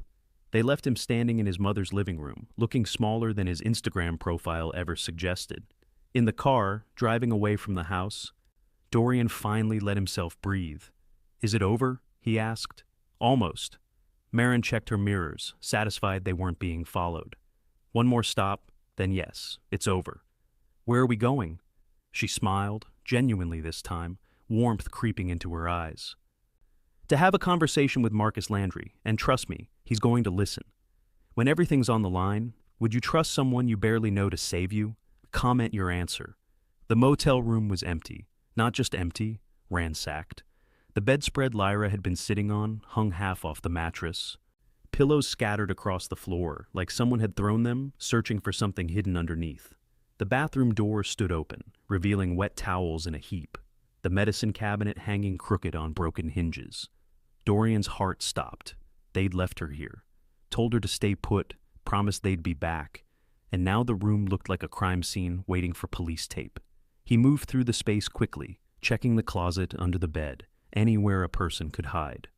They left him standing in his mother's living room, looking smaller than his Instagram profile ever suggested. In the car, driving away from the house, Dorian finally let himself breathe. Is it over? He asked. Almost. Marin checked her mirrors, satisfied they weren't being followed. One more stop, then yes, it's over. Where are we going? She smiled, genuinely this time, warmth creeping into her eyes. To have a conversation with Marcus Landry, and trust me, he's going to listen. When everything's on the line, would you trust someone you barely know to save you? Comment your answer. The motel room was empty. Not just empty, ransacked. The bedspread Lyra had been sitting on hung half off the mattress. Pillows scattered across the floor, like someone had thrown them, searching for something hidden underneath. The bathroom door stood open, revealing wet towels in a heap. The medicine cabinet hanging crooked on broken hinges. Dorian's heart stopped. They'd left her here. Told her to stay put, promised they'd be back. And now the room looked like a crime scene waiting for police tape. He moved through the space quickly, checking the closet, under the bed, anywhere a person could hide.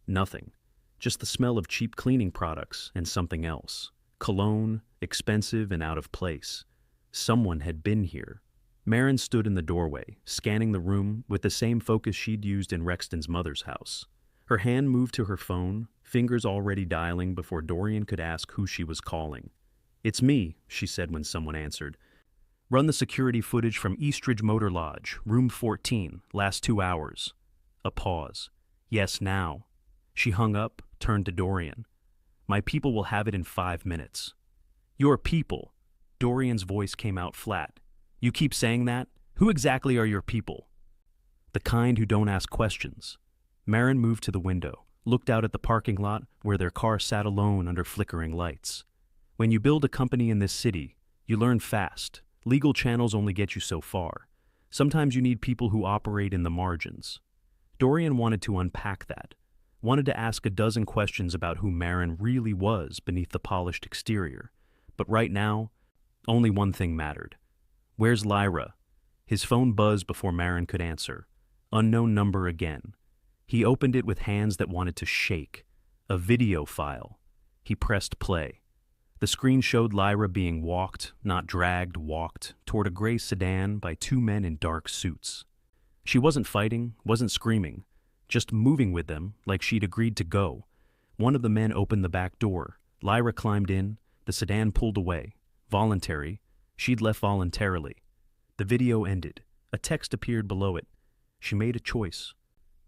Nothing. Just the smell of cheap cleaning products and something else. Cologne, expensive and out of place. Someone had been here. Marin stood in the doorway, scanning the room with the same focus she'd used in Rexton's mother's house. Her hand moved to her phone, fingers already dialing before Dorian could ask who she was calling. It's me, she said when someone answered. Run the security footage from Eastridge Motor Lodge, room 14, last 2 hours. A pause. Yes, now. She hung up, turned to Dorian. My people will have it in 5 minutes. Your people? Dorian's voice came out flat. You keep saying that? Who exactly are your people? The kind who don't ask questions. Marin moved to the window, looked out at the parking lot where their car sat alone under flickering lights. When you build a company in this city, you learn fast. Legal channels only get you so far. Sometimes you need people who operate in the margins. Dorian wanted to unpack that, wanted to ask a dozen questions about who Marin really was beneath the polished exterior. But right now, only one thing mattered. Where's Lyra? His phone buzzed before Marin could answer. Unknown number again. He opened it with hands that wanted to shake. A video file. He pressed play. The screen showed Lyra being walked, not dragged, walked, toward a gray sedan by 2 men in dark suits. She wasn't fighting, wasn't screaming, just moving with them like she'd agreed to go. One of the men opened the back door. Lyra climbed in. The sedan pulled away. Voluntary. She'd left voluntarily. The video ended. A text appeared below it. She made a choice.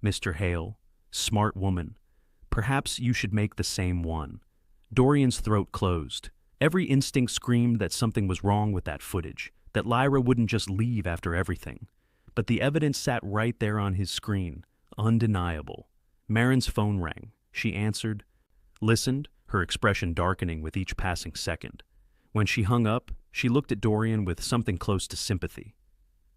Mr. Hale, smart woman. Perhaps you should make the same one. Dorian's throat closed. Every instinct screamed that something was wrong with that footage, that Lyra wouldn't just leave after everything. But the evidence sat right there on his screen, undeniable. Marin's phone rang. She answered, listened, her expression darkening with each passing second. When she hung up, she looked at Dorian with something close to sympathy.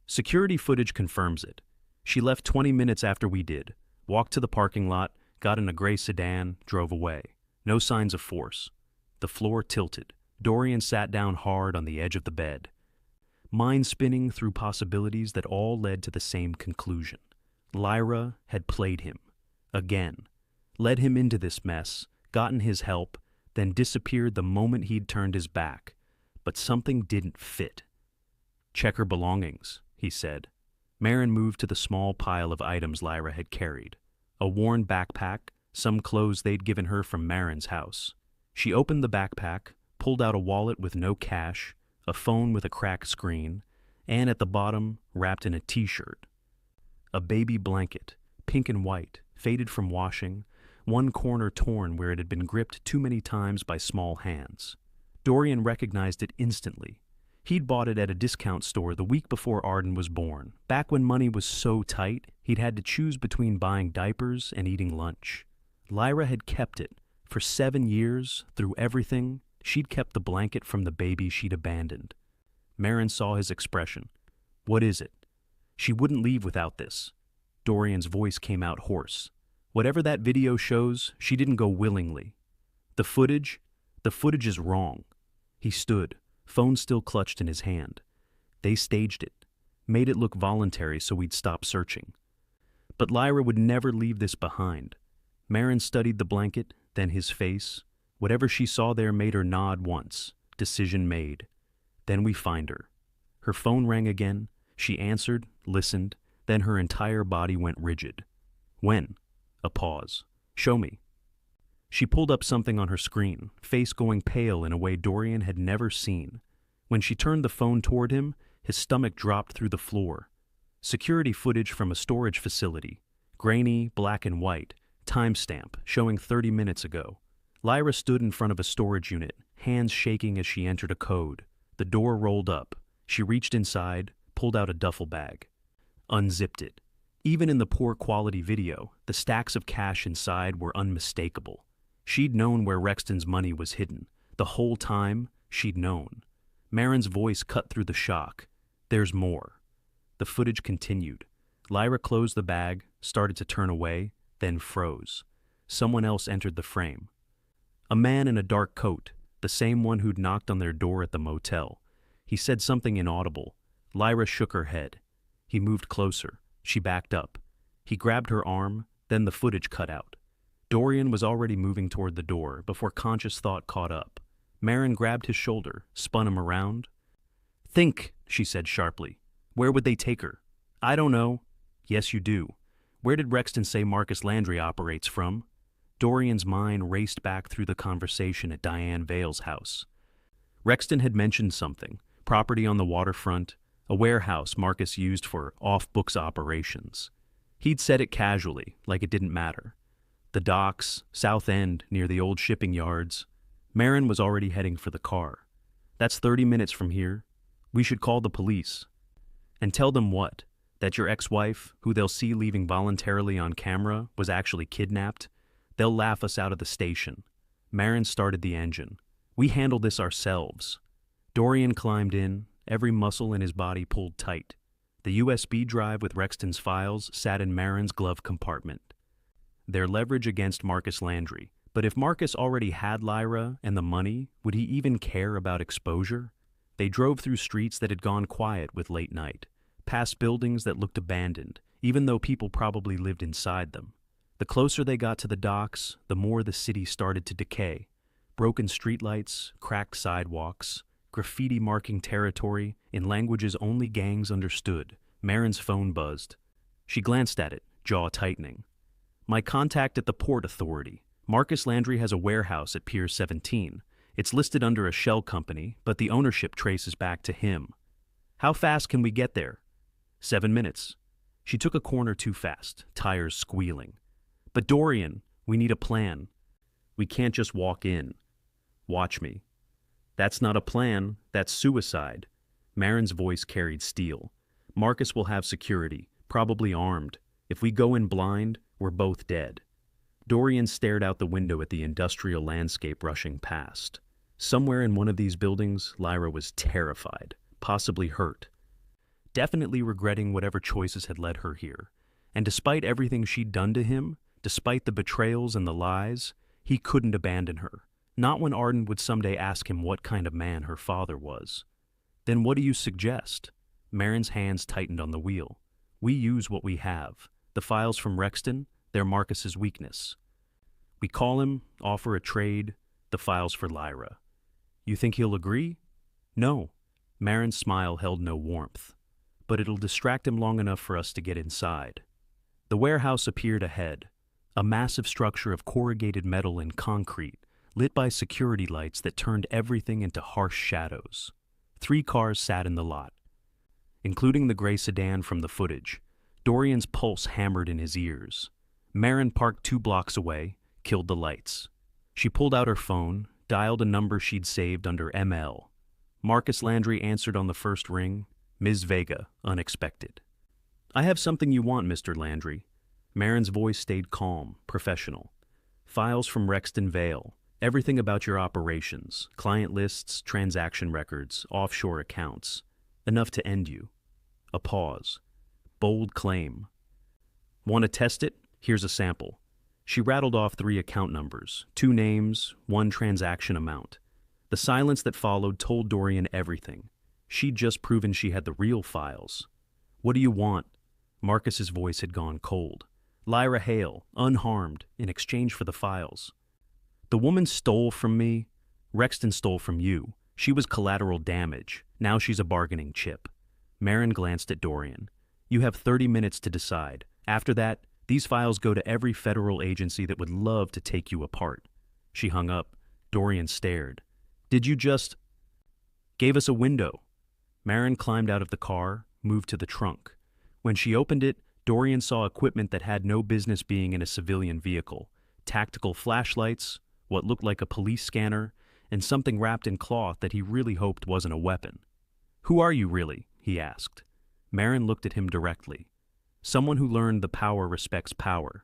Security footage confirms it. She left 20 minutes after we did, walked to the parking lot, got in a gray sedan, drove away. No signs of force. The floor tilted. Dorian sat down hard on the edge of the bed. Mind spinning through possibilities that all led to the same conclusion. Lyra had played him. Again. Led him into this mess, gotten his help, then disappeared the moment he'd turned his back. But something didn't fit. Check her belongings, he said. Marin moved to the small pile of items Lyra had carried. A worn backpack, some clothes they'd given her from Marin's house. She opened the backpack, pulled out a wallet with no cash, a phone with a cracked screen, and at the bottom, wrapped in a t-shirt. A baby blanket, pink and white, faded from washing, one corner torn where it had been gripped too many times by small hands. Dorian recognized it instantly. He'd bought it at a discount store the week before Arden was born. Back when money was so tight, he'd had to choose between buying diapers and eating lunch. Lyra had kept it. For 7 years, through everything, she'd kept the blanket from the baby she'd abandoned. Marin saw his expression. What is it? She wouldn't leave without this. Dorian's voice came out hoarse. Whatever that video shows, she didn't go willingly. The footage is wrong. He stood, phone still clutched in his hand. They staged it, made it look voluntary so we'd stop searching. But Lyra would never leave this behind. Marin studied the blanket, then his face. Whatever she saw there made her nod once. Decision made. Then we find her. Her phone rang again. She answered, listened, then her entire body went rigid. When? A pause. Show me. She pulled up something on her screen, face going pale in a way Dorian had never seen. When she turned the phone toward him, his stomach dropped through the floor. Security footage from a storage facility. Grainy, black and white. Timestamp, showing 30 minutes ago. Lyra stood in front of a storage unit, hands shaking as she entered a code. The door rolled up. She reached inside, pulled out a duffel bag. Unzipped it. Even in the poor quality video, the stacks of cash inside were unmistakable. She'd known where Rexton's money was hidden. The whole time, she'd known. Marin's voice cut through the shock. There's more. The footage continued. Lyra closed the bag, started to turn away, then froze. Someone else entered the frame. A man in a dark coat, the same one who'd knocked on their door at the motel. He said something inaudible. Lyra shook her head. He moved closer. She backed up. He grabbed her arm, then the footage cut out. Dorian was already moving toward the door before conscious thought caught up. Marin grabbed his shoulder, spun him around. Think, she said sharply. Where would they take her? I don't know. Yes, you do. Where did Rexton say Marcus Landry operates from? Dorian's mind raced back through the conversation at Diane Vale's house. Rexton had mentioned something, property on the waterfront, a warehouse Marcus used for off-books operations. He'd said it casually, like it didn't matter. The docks, South End, near the old shipping yards. Marin was already heading for the car. That's 30 minutes from here. We should call the police. And tell them what? That your ex-wife, who they'll see leaving voluntarily on camera, was actually kidnapped? They'll laugh us out of the station. Marin started the engine. We handle this ourselves. Dorian climbed in, every muscle in his body pulled tight. The USB drive with Rexton's files sat in Marin's glove compartment. Their leverage against Marcus Landry. But if Marcus already had Lyra and the money, would he even care about exposure? They drove through streets that had gone quiet with late night, past buildings that looked abandoned, even though people probably lived inside them. The closer they got to the docks, the more the city started to decay. Broken streetlights, cracked sidewalks, graffiti marking territory in languages only gangs understood. Marin's phone buzzed. She glanced at it, jaw tightening. My contact at the Port Authority. Marcus Landry has a warehouse at Pier 17. It's listed under a shell company, but the ownership traces back to him. How fast can we get there? 7 minutes. She took a corner too fast, tires squealing. But Dorian, we need a plan. We can't just walk in. Watch me. That's not a plan, that's suicide. Marin's voice carried steel. Marcus will have security, probably armed. If we go in blind, we're both dead. Dorian stared out the window at the industrial landscape rushing past. Somewhere in one of these buildings, Lyra was terrified, possibly hurt. Definitely regretting whatever choices had led her here. And despite everything she'd done to him, despite the betrayals and the lies, he couldn't abandon her. Not when Arden would someday ask him what kind of man her father was. Then what do you suggest? Marin's hands tightened on the wheel. We use what we have. The files from Rexton, they're Marcus's weakness. We call him, offer a trade, the files for Lyra. You think he'll agree? No. Marin's smile held no warmth. But it'll distract him long enough for us to get inside. The warehouse appeared ahead, a massive structure of corrugated metal and concrete, lit by security lights that turned everything into harsh shadows. 3 cars sat in the lot, including the gray sedan from the footage. Dorian's pulse hammered in his ears. Marin parked 2 blocks away, killed the lights. She pulled out her phone, dialed a number she'd saved under ML. Marcus Landry answered on the first ring. Ms. Vega, unexpected. I have something you want, Mr. Landry. Marin's voice stayed calm, professional. Files from Rexton Vale. Everything about your operations. Client lists, transaction records, offshore accounts. Enough to end you. A pause. Bold claim. Want to test it? Here's a sample. She rattled off 3 account numbers, 2 names, 1 transaction amount. The silence that followed told Dorian everything. She'd just proven she had the real files. What do you want? Marcus's voice had gone cold. Lyra Hale, unharmed, in exchange for the files. The woman stole from me. Rexton stole from you. She was collateral damage. Now she's a bargaining chip. Marin glanced at Dorian. You have 30 minutes to decide. After that, these files go to every federal agency that would love to take you apart. She hung up. Dorian stared. Did you just... Gave us a window. Marin climbed out of the car, moved to the trunk. When she opened it, Dorian saw equipment that had no business being in a civilian vehicle. Tactical flashlights, what looked like a police scanner, and something wrapped in cloth that he really hoped wasn't a weapon. Who are you really? He asked. Marin looked at him directly. Someone who learned the power respects power.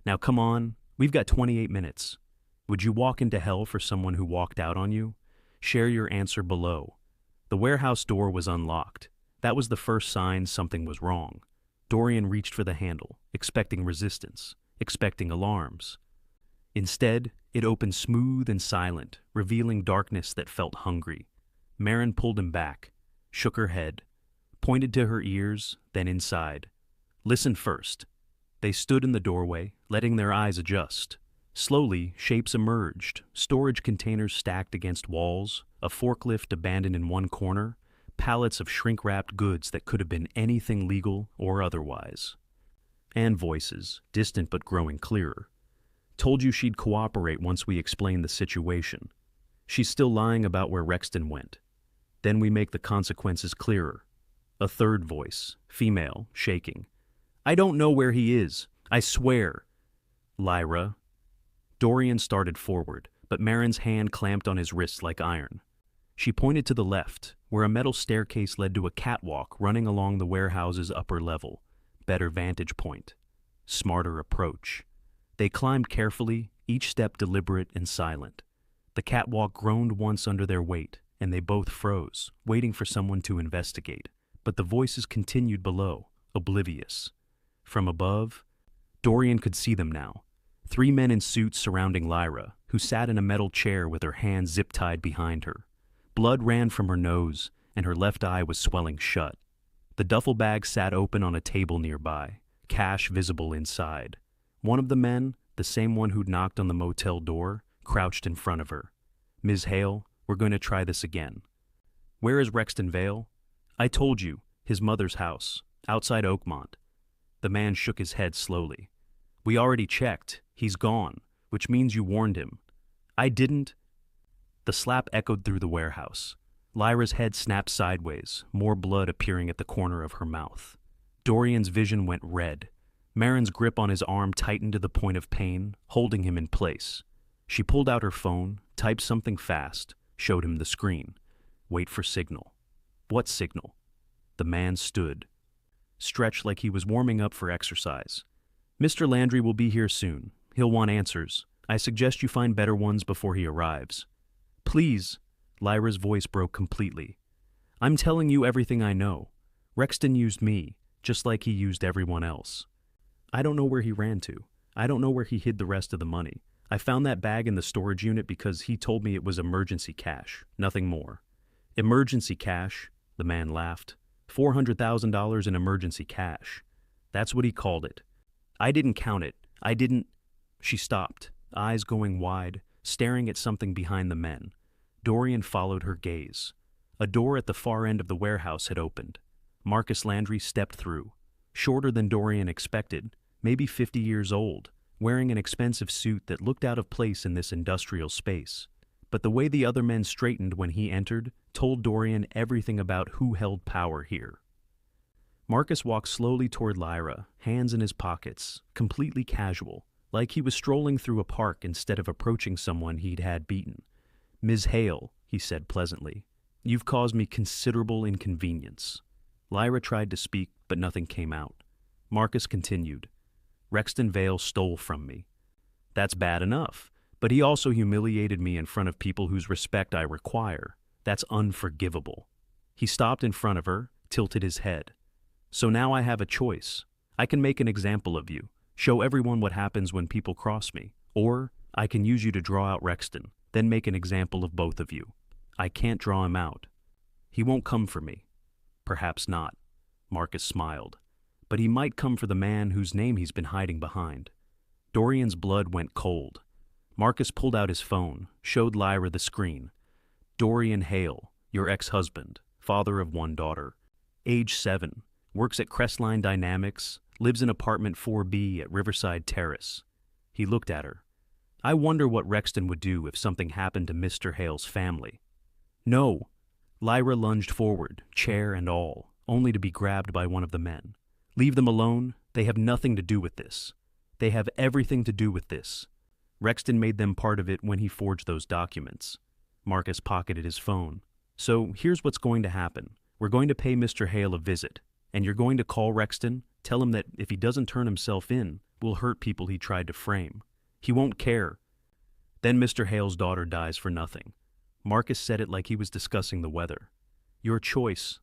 Now come on, we've got 28 minutes. Would you walk into hell for someone who walked out on you? Share your answer below. The warehouse door was unlocked. That was the first sign something was wrong. Dorian reached for the handle, expecting resistance, expecting alarms. Instead, it opened smooth and silent, revealing darkness that felt hungry. Marin pulled him back, shook her head, pointed to her ears, then inside. Listen first. They stood in the doorway, letting their eyes adjust. Slowly, shapes emerged, storage containers stacked against walls, a forklift abandoned in one corner, pallets of shrink-wrapped goods that could have been anything legal or otherwise. And voices, distant but growing clearer. Told you she'd cooperate once we explained the situation. She's still lying about where Rexton went. Then we make the consequences clearer. A third voice, female, shaking. I don't know where he is. I swear. Lyra. Dorian started forward, but Marin's hand clamped on his wrist like iron. She pointed to the left, where a metal staircase led to a catwalk running along the warehouse's upper level. Better vantage point. Smarter approach. They climbed carefully, each step deliberate and silent. The catwalk groaned once under their weight, and they both froze, waiting for someone to investigate. But the voices continued below, oblivious. From above, Dorian could see them now. 3 men in suits surrounding Lyra, who sat in a metal chair with her hands zip-tied behind her. Blood ran from her nose, and her left eye was swelling shut. The duffel bag sat open on a table nearby, cash visible inside. One of the men, the same one who'd knocked on the motel door, crouched in front of her. Ms. Hale, we're going to try this again. Where is Rexton Vale? I told you, his mother's house, outside Oakmont. The man shook his head slowly. We already checked. He's gone, which means you warned him. I didn't. The slap echoed through the warehouse. Lyra's head snapped sideways, more blood appearing at the corner of her mouth. Dorian's vision went red. Marin's grip on his arm tightened to the point of pain, holding him in place. She pulled out her phone, typed something fast, showed him the screen. Wait for signal. What signal? The man stood, stretched like he was warming up for exercise. Mr. Landry will be here soon. He'll want answers. I suggest you find better ones before he arrives. Please. Lyra's voice broke completely. I'm telling you everything I know. Rexton used me, just like he used everyone else. I don't know where he ran to. I don't know where he hid the rest of the money. I found that bag in the storage unit because he told me it was emergency cash, nothing more. Emergency cash, the man laughed. $400,000 in emergency cash. That's what he called it. I didn't count it. I didn't. She stopped, eyes going wide, staring at something behind the men. Dorian followed her gaze. A door at the far end of the warehouse had opened. Marcus Landry stepped through. Shorter than Dorian expected, maybe 50 years old, wearing an expensive suit that looked out of place in this industrial space. But the way the other men straightened when he entered told Dorian everything about who held power here. Marcus walked slowly toward Lyra, hands in his pockets, completely casual, like he was strolling through a park instead of approaching someone he'd had beaten. Ms. Hale, he said pleasantly, you've caused me considerable inconvenience. Lyra tried to speak, but nothing came out. Marcus continued, Rexton Vale stole from me. That's bad enough, but he also humiliated me in front of people whose respect I require. That's unforgivable. He stopped in front of her, tilted his head. So now I have a choice. I can make an example of you, show everyone what happens when people cross me, or I can use you to draw out Rexton, then make an example of both of you. I can't draw him out. He won't come for me. Perhaps not. Marcus smiled. But he might come for the man whose name he's been hiding behind. Dorian's blood went cold. Marcus pulled out his phone, showed Lyra the screen. Dorian Hale, your ex-husband, father of 1 daughter, age 7, works at Crestline Dynamics, lives in apartment 4B at Riverside Terrace. He looked at her. I wonder what Rexton would do if something happened to Mr. Hale's family. No. Lyra lunged forward, chair and all, only to be grabbed by one of the men. Leave them alone. They have nothing to do with this. They have everything to do with this. Rexton made them part of it when he forged those documents. Marcus pocketed his phone. So here's what's going to happen. We're going to pay Mr. Hale a visit, and you're going to call Rexton, tell him that if he doesn't turn himself in, we'll hurt people he tried to frame. He won't care. Then Mr. Hale's daughter dies for nothing. Marcus said it like he was discussing the weather. Your choice.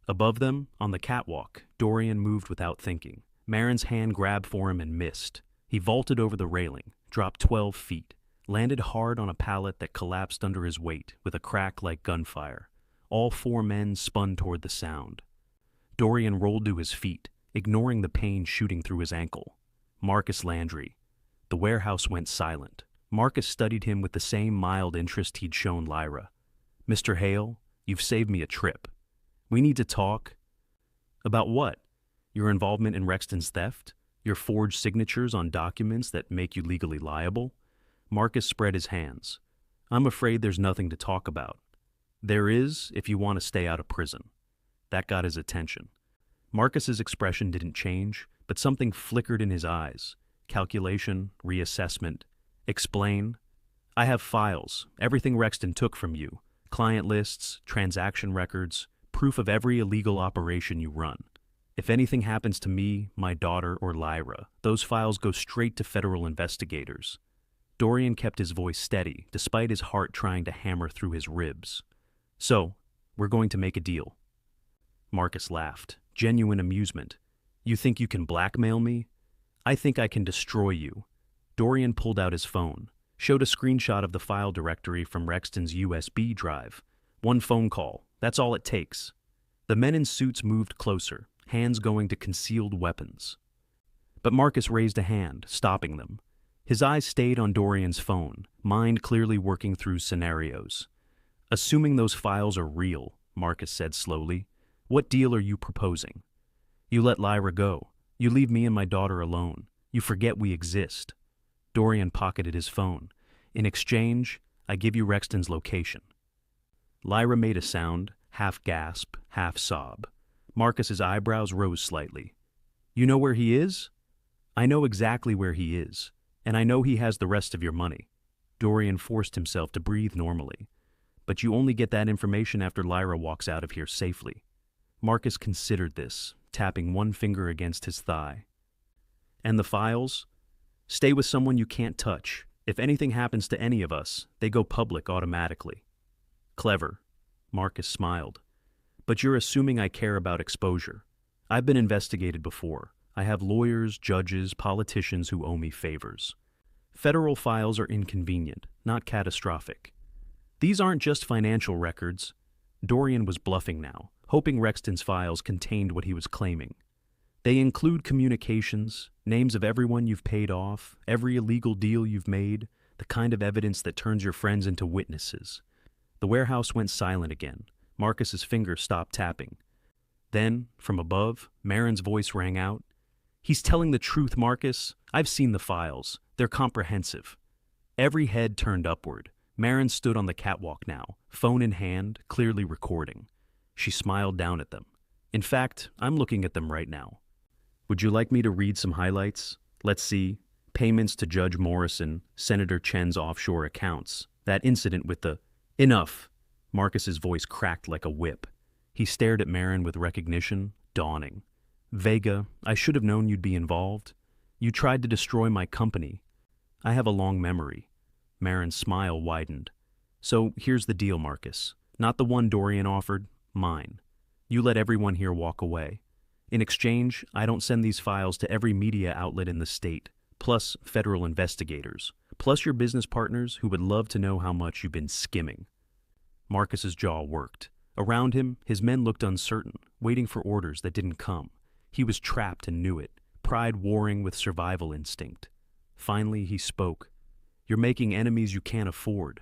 Above them, on the catwalk, Dorian moved without thinking. Marin's hand grabbed for him and missed. He vaulted over the railing, dropped 12 feet, landed hard on a pallet that collapsed under his weight with a crack like gunfire. All 4 men spun toward the sound. Dorian rolled to his feet, ignoring the pain shooting through his ankle. Marcus Landry. The warehouse went silent. Marcus studied him with the same mild interest he'd shown Lyra. Mr. Hale, you've saved me a trip. We need to talk. About what? Your involvement in Rexton's theft? Your forged signatures on documents that make you legally liable? Marcus spread his hands. I'm afraid there's nothing to talk about. There is, if you want to stay out of prison. That got his attention. Marcus's expression didn't change, but something flickered in his eyes. Calculation, reassessment. Explain. I have files, everything Rexton took from you. Client lists, transaction records, proof of every illegal operation you run. If anything happens to me, my daughter, or Lyra, those files go straight to federal investigators. Dorian kept his voice steady, despite his heart trying to hammer through his ribs. So, we're going to make a deal. Marcus laughed, genuine amusement. You think you can blackmail me? I think I can destroy you. Dorian pulled out his phone, showed a screenshot of the file directory from Rexton's USB drive. One phone call, that's all it takes. The men in suits moved closer, hands going to concealed weapons. But Marcus raised a hand, stopping them. His eyes stayed on Dorian's phone, mind clearly working through scenarios. Assuming those files are real, Marcus said slowly, what deal are you proposing? You let Lyra go. You leave me and my daughter alone. You forget we exist. Dorian pocketed his phone. In exchange, I give you Rexton's location. Lyra made a sound, half gasp, half sob. Marcus's eyebrows rose slightly. You know where he is? I know exactly where he is, and I know he has the rest of your money. Dorian forced himself to breathe normally. But you only get that information after Lyra walks out of here safely. Marcus considered this, tapping one finger against his thigh. And the files? Stay with someone you can't touch. If anything happens to any of us, they go public automatically. Clever. Marcus smiled. But you're assuming I care about exposure. I've been investigated before. I have lawyers, judges, politicians who owe me favors. Federal files are inconvenient, not catastrophic. These aren't just financial records. Dorian was bluffing now, hoping Rexton's files contained what he was claiming. They include communications, names of everyone you've paid off, every illegal deal you've made, the kind of evidence that turns your friends into witnesses. The warehouse went silent again. Marcus's fingers stopped tapping. Then, from above, Marin's voice rang out. He's telling the truth, Marcus. I've seen the files. They're comprehensive. Every head turned upward. Marin stood on the catwalk now, phone in hand, clearly recording. She smiled down at them. In fact, I'm looking at them right now. Would you like me to read some highlights? Let's see. Payments to Judge Morrison, Senator Chen's offshore accounts. That incident with the... Enough! Marcus's voice cracked like a whip. He stared at Marin with recognition, dawning. Vega, I should have known you'd be involved. You tried to destroy my company. I have a long memory. Marin's smile widened. So here's the deal, Marcus. Not the one Dorian offered, mine. You let everyone here walk away. In exchange, I don't send these files to every media outlet in the state, plus federal investigators, plus your business partners who would love to know how much you've been skimming. Marcus's jaw worked. Around him, his men looked uncertain, waiting for orders that didn't come. He was trapped and knew it, pride warring with survival instinct. Finally, he spoke. You're making enemies you can't afford.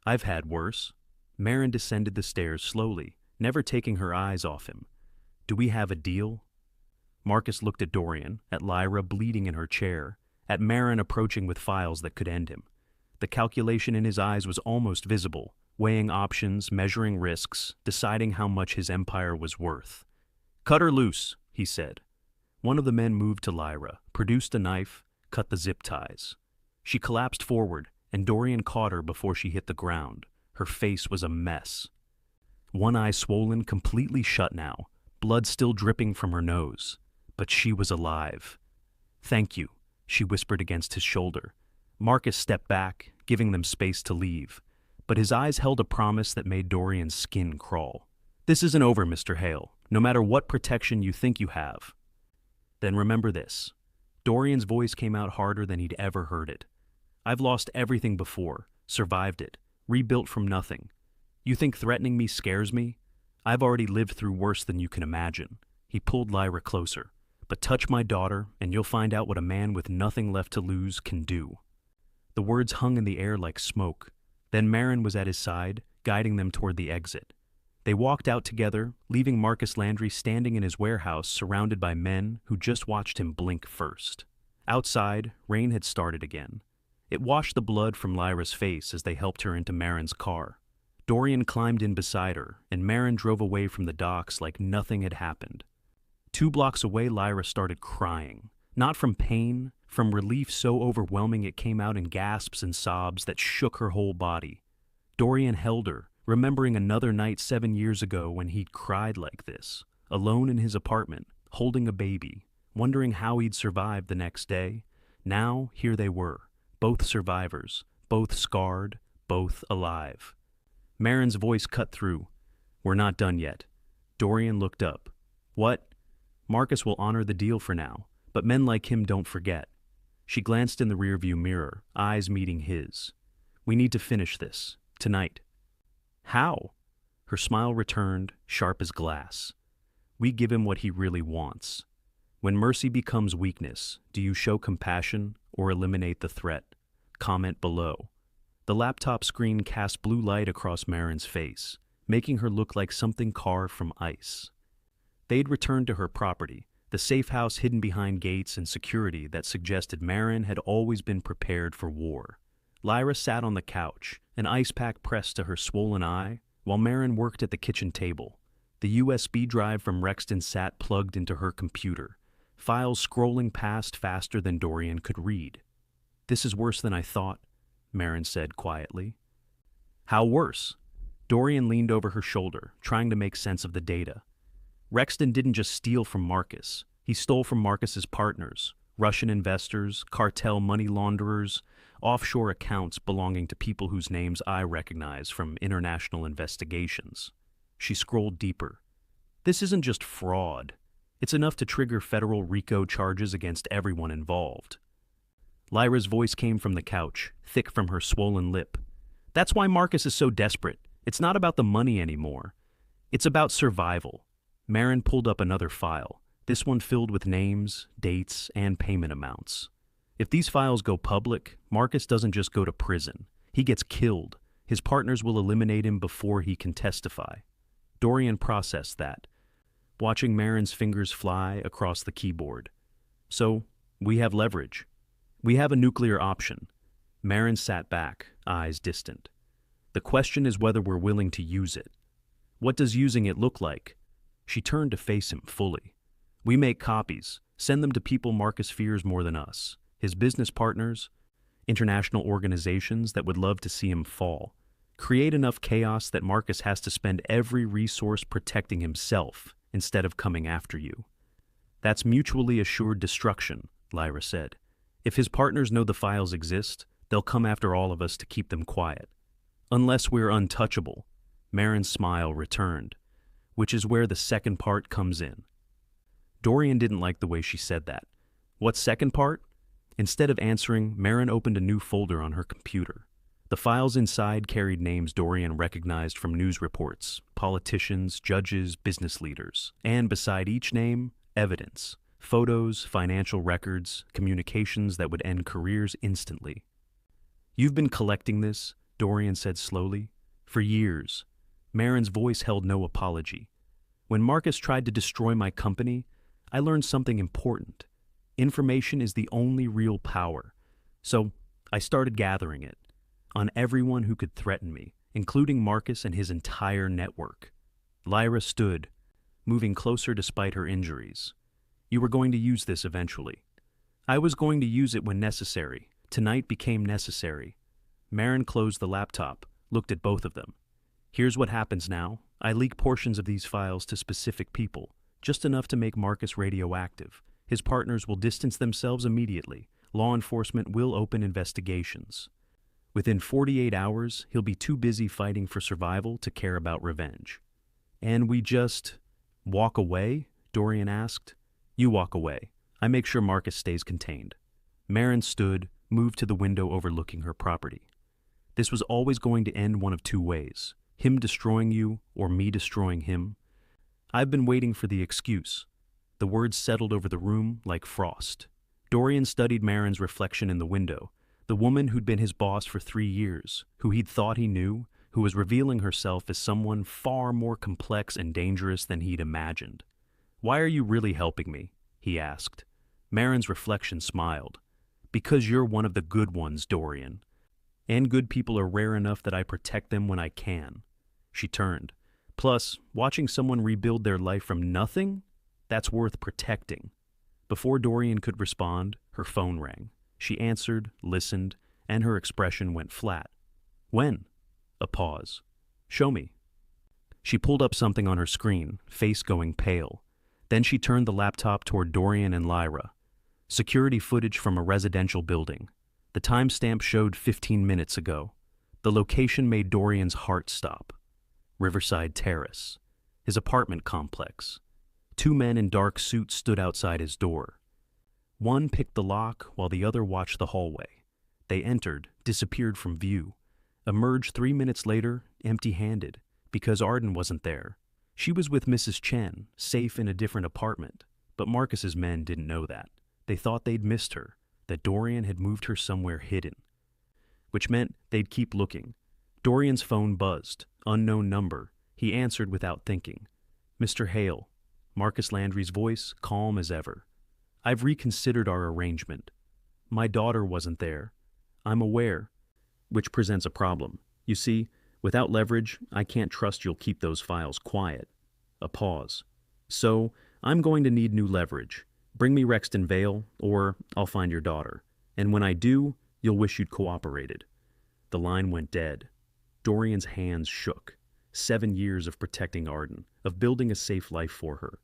I've had worse. Marin descended the stairs slowly, never taking her eyes off him. Do we have a deal? Marcus looked at Dorian, at Lyra bleeding in her chair, at Marin approaching with files that could end him. The calculation in his eyes was almost visible, weighing options, measuring risks, deciding how much his empire was worth. Cut her loose, he said. One of the men moved to Lyra, produced a knife, cut the zip ties. She collapsed forward, and Dorian caught her before she hit the ground. Her face was a mess. One eye swollen, completely shut now, blood still dripping from her nose. But she was alive. Thank you, she whispered against his shoulder. Marcus stepped back, giving them space to leave. But his eyes held a promise that made Dorian's skin crawl. This isn't over, Mr. Hale, no matter what protection you think you have. Then remember this. Dorian's voice came out harder than he'd ever heard it. I've lost everything before, survived it, rebuilt from nothing. You think threatening me scares me? I've already lived through worse than you can imagine. He pulled Lyra closer. But touch my daughter, and you'll find out what a man with nothing left to lose can do. The words hung in the air like smoke. Then Marin was at his side, guiding them toward the exit. They walked out together, leaving Marcus Landry standing in his warehouse surrounded by men who just watched him blink first. Outside, rain had started again. It washed the blood from Lyra's face as they helped her into Marin's car. Dorian climbed in beside her, and Marin drove away from the docks like nothing had happened. 2 blocks away, Lyra started crying. Not from pain, from relief so overwhelming it came out in gasps and sobs that shook her whole body. Dorian held her, remembering another night 7 years ago when he'd cried like this, alone in his apartment, holding a baby, wondering how he'd survive the next day. Now, here they were, both survivors, both scarred, both alive. Marin's voice cut through. "We're not done yet." Dorian looked up. "What?" "Marcus will honor the deal for now, but men like him don't forget." She glanced in the rearview mirror, eyes meeting his. "We need to finish this, tonight." "How?" Her smile returned, sharp as glass. "We give him what he really wants. When mercy becomes weakness, do you show compassion or eliminate the threat? Comment below." The laptop screen cast blue light across Marin's face, making her look like something carved from ice. They'd returned to her property, the safe house hidden behind gates and security that suggested Marin had always been prepared for war. Lyra sat on the couch, an ice pack pressed to her swollen eye, while Marin worked at the kitchen table. The USB drive from Rexton sat plugged into her computer, files scrolling past faster than Dorian could read. "This is worse than I thought," Marin said quietly. "How worse?" Dorian leaned over her shoulder, trying to make sense of the data. "Rexton didn't just steal from Marcus. He stole from Marcus's partners, Russian investors, cartel money launderers, offshore accounts belonging to people whose names I recognize from international investigations." She scrolled deeper. "This isn't just fraud. It's enough to trigger federal RICO charges against everyone involved." Lyra's voice came from the couch, thick from her swollen lip. "That's why Marcus is so desperate. It's not about the money anymore. It's about survival." Marin pulled up another file, this one filled with names, dates, and payment amounts. If these files go public, Marcus doesn't just go to prison. He gets killed. His partners will eliminate him before he can testify. Dorian processed that, watching Marin's fingers fly across the keyboard. "So, we have leverage. We have a nuclear option." Marin sat back, eyes distant. "The question is whether we're willing to use it. What does using it look like?" She turned to face him fully. "We make copies, send them to people Marcus fears more than us, his business partners, international organizations that would love to see him fall. Create enough chaos that Marcus has to spend every resource protecting himself instead of coming after you." "That's mutually assured destruction," Lyra said. "If his partners know the files exist, they'll come after all of us to keep them quiet. Unless we're untouchable." Marin's smile returned, which is where the second part comes in. Dorian didn't like the way she said that. "What second part?" Instead of answering, Marin opened a new folder on her computer. The files inside carried names Dorian recognized from news reports, politicians, judges, business leaders, and beside each name, evidence. Photos, financial records, communications that would end careers instantly. "You've been collecting this," Dorian said slowly, "for years." Marin's voice held no apology. "When Marcus tried to destroy my company, I learned something important. Information is the only real power. So I started gathering it on everyone who could threaten me, including Marcus and his entire network." Lyra stood, moving closer despite her injuries. "You were going to use this eventually." "I was going to use it when necessary. Tonight became necessary." Marin closed the laptop, looked at both of them. "Here's what happens now. I leak portions of these files to specific people, just enough to make Marcus radioactive. His partners will distance themselves immediately. Law enforcement will open investigations. Within 48 hours, he'll be too busy fighting for survival to care about revenge." "And we just walk away?" Dorian asked. "You walk away. I make sure Marcus stays contained." Marin stood, moved to the window overlooking her property. This was always going to end one of two ways: him destroying you or me destroying him. "I've been waiting for the excuse." The words settled over the room like frost. Dorian studied Marin's reflection in the window, the woman who'd been his boss for 3 years, who he'd thought he knew, who was revealing herself as someone far more complex and dangerous than he'd imagined. "Why are you really helping me?" he asked. Marin's reflection smiled. "Because you're one of the good ones, Dorian. And good people are rare enough that I protect them when I can." She turned. Plus, watching someone rebuild their life from nothing? That's worth protecting. Before Dorian could respond, her phone rang. She answered, listened, and her expression went flat. When? A pause. Show me. She pulled up something on her screen, face going pale. Then she turned the laptop toward Dorian and Lyra. Security footage from a residential building. The timestamp showed 15 minutes ago. The location made Dorian's heart stop. Riverside Terrace. His apartment complex. 2 men in dark suits stood outside his door. One picked the lock while the other watched the hallway. They entered, disappeared from view. Emerged 3 minutes later, empty-handed, because Arden wasn't there. She was with Mrs. Chen, safe in a different apartment. But Marcus's men didn't know that. They thought they'd missed her, that Dorian had moved her somewhere hidden. Which meant they'd keep looking. Dorian's phone buzzed. Unknown number. He answered without thinking. Mr. Hale. Marcus Landry's voice, calm as ever. I've reconsidered our arrangement. My daughter wasn't there. I'm aware. Which presents a problem. You see, without leverage, I can't trust you'll keep those files quiet. A pause. So, I'm going to need new leverage. Bring me Rexton Vale, or I'll find your daughter. And when I do, you'll wish you'd cooperated. The line went dead. Dorian's hands shook. 7 years of protecting Arden, of building a safe life for her,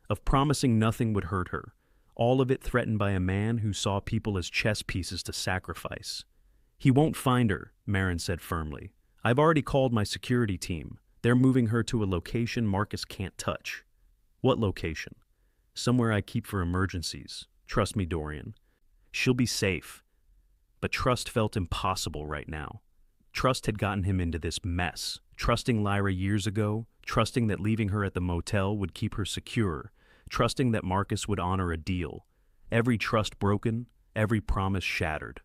of promising nothing would hurt her, all of it threatened by a man who saw people as chess pieces to sacrifice. He won't find her, Marin said firmly. I've already called my security team. They're moving her to a location Marcus can't touch. What location? Somewhere I keep for emergencies. Trust me, Dorian. She'll be safe. But trust felt impossible right now. Trust had gotten him into this mess. Trusting Lyra years ago, trusting that leaving her at the motel would keep her secure, trusting that Marcus would honor a deal. Every trust broken, every promise shattered.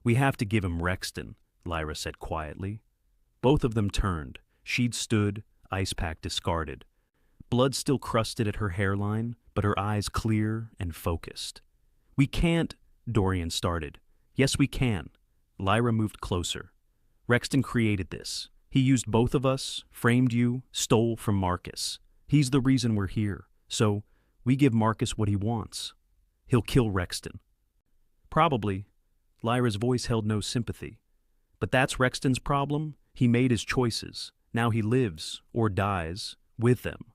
We have to give him Rexton, Lyra said quietly. Both of them turned. She'd stood, ice pack discarded. Blood still crusted at her hairline, but her eyes clear and focused. We can't, Dorian started. Yes, we can. Lyra moved closer. Rexton created this. He used both of us, framed you, stole from Marcus. He's the reason we're here. So, we give Marcus what he wants. He'll kill Rexton. Probably. Lyra's voice held no sympathy. But that's Rexton's problem. He made his choices. Now he lives, or dies, with them.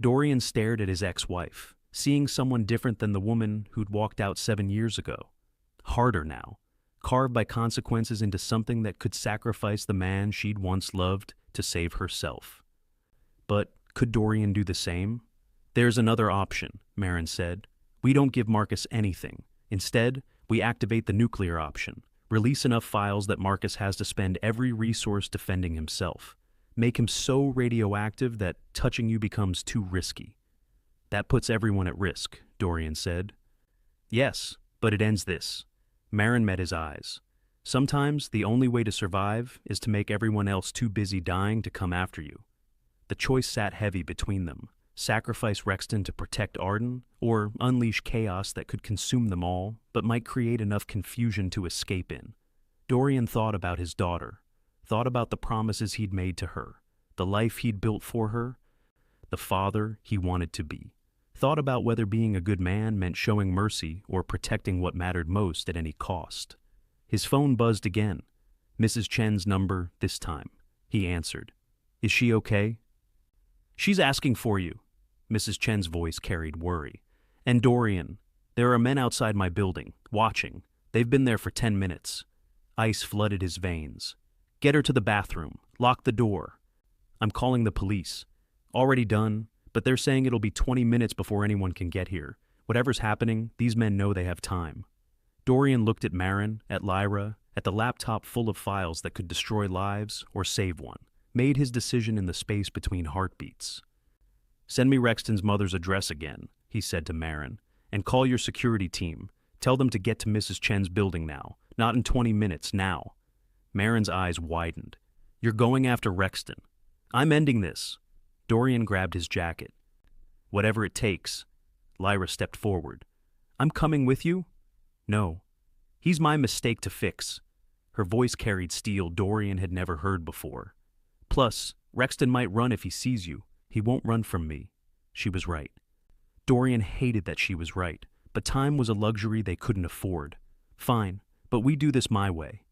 Dorian stared at his ex-wife, seeing someone different than the woman who'd walked out 7 years ago. Harder now. Carved by consequences into something that could sacrifice the man she'd once loved to save herself. But could Dorian do the same? There's another option, Marin said. We don't give Marcus anything. Instead, we activate the nuclear option. Release enough files that Marcus has to spend every resource defending himself. Make him so radioactive that touching you becomes too risky. That puts everyone at risk, Dorian said. Yes, but it ends this. Marin met his eyes. Sometimes the only way to survive is to make everyone else too busy dying to come after you. The choice sat heavy between them. Sacrifice Rexton to protect Arden, or unleash chaos that could consume them all, but might create enough confusion to escape in. Dorian thought about his daughter, thought about the promises he'd made to her, the life he'd built for her, the father he wanted to be. Thought about whether being a good man meant showing mercy or protecting what mattered most at any cost. His phone buzzed again. Mrs. Chen's number this time. He answered. Is she okay? She's asking for you. Mrs. Chen's voice carried worry. And Dorian, there are men outside my building, watching. They've been there for 10 minutes. Ice flooded his veins. Get her to the bathroom. Lock the door. I'm calling the police. Already done, but they're saying it'll be 20 minutes before anyone can get here. Whatever's happening, these men know they have time. Dorian looked at Marin, at Lyra, at the laptop full of files that could destroy lives or save one. Made his decision in the space between heartbeats. Send me Rexton's mother's address again, he said to Marin, and call your security team. Tell them to get to Mrs. Chen's building now, not in 20 minutes, now. Marin's eyes widened. You're going after Rexton. I'm ending this. Dorian grabbed his jacket. Whatever it takes. Lyra stepped forward. I'm coming with you? No. He's my mistake to fix. Her voice carried steel Dorian had never heard before. Plus, Rexton might run if he sees you. He won't run from me. She was right. Dorian hated that she was right, but time was a luxury they couldn't afford. Fine, but we do this my way.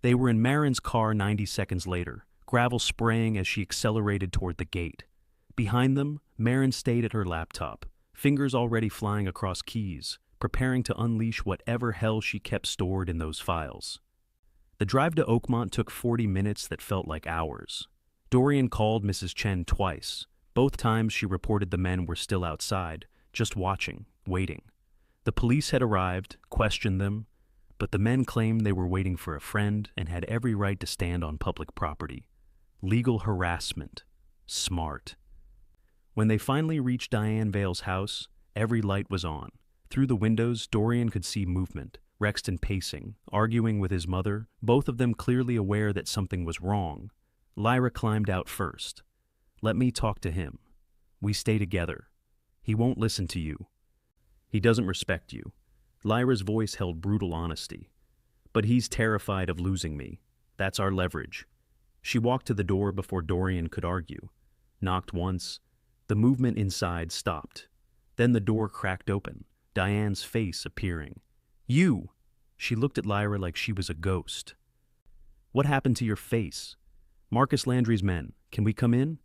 They were in Marin's car 90 seconds later, gravel spraying as she accelerated toward the gate. Behind them, Marin stayed at her laptop, fingers already flying across keys, preparing to unleash whatever hell she kept stored in those files. The drive to Oakmont took 40 minutes that felt like hours. Dorian called Mrs. Chen twice. Both times she reported the men were still outside, just watching, waiting. The police had arrived, questioned them, but the men claimed they were waiting for a friend and had every right to stand on public property. Legal harassment. Smart. When they finally reached Diane Vale's house, every light was on. Through the windows, Dorian could see movement, Rexton pacing, arguing with his mother, both of them clearly aware that something was wrong. Lyra climbed out first. Let me talk to him. We stay together. He won't listen to you. He doesn't respect you. Lyra's voice held brutal honesty. But he's terrified of losing me. That's our leverage. She walked to the door before Dorian could argue. Knocked once. The movement inside stopped. Then the door cracked open, Diane's face appearing. You! She looked at Lyra like she was a ghost. What happened to your face? Marcus Landry's men. Can we come in?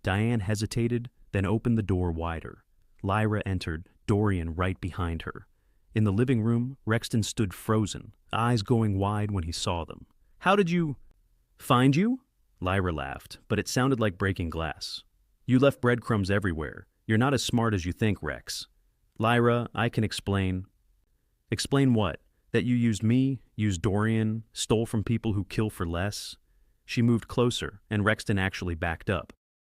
Diane hesitated, then opened the door wider. Lyra entered, Dorian right behind her. In the living room, Rexton stood frozen, eyes going wide when he saw them. How did you... Find you? Lyra laughed, but it sounded like breaking glass. You left breadcrumbs everywhere. You're not as smart as you think, Rex. Lyra, I can explain. Explain what? That you used me, used Dorian, stole from people who kill for less? She moved closer, and Rexton actually backed up.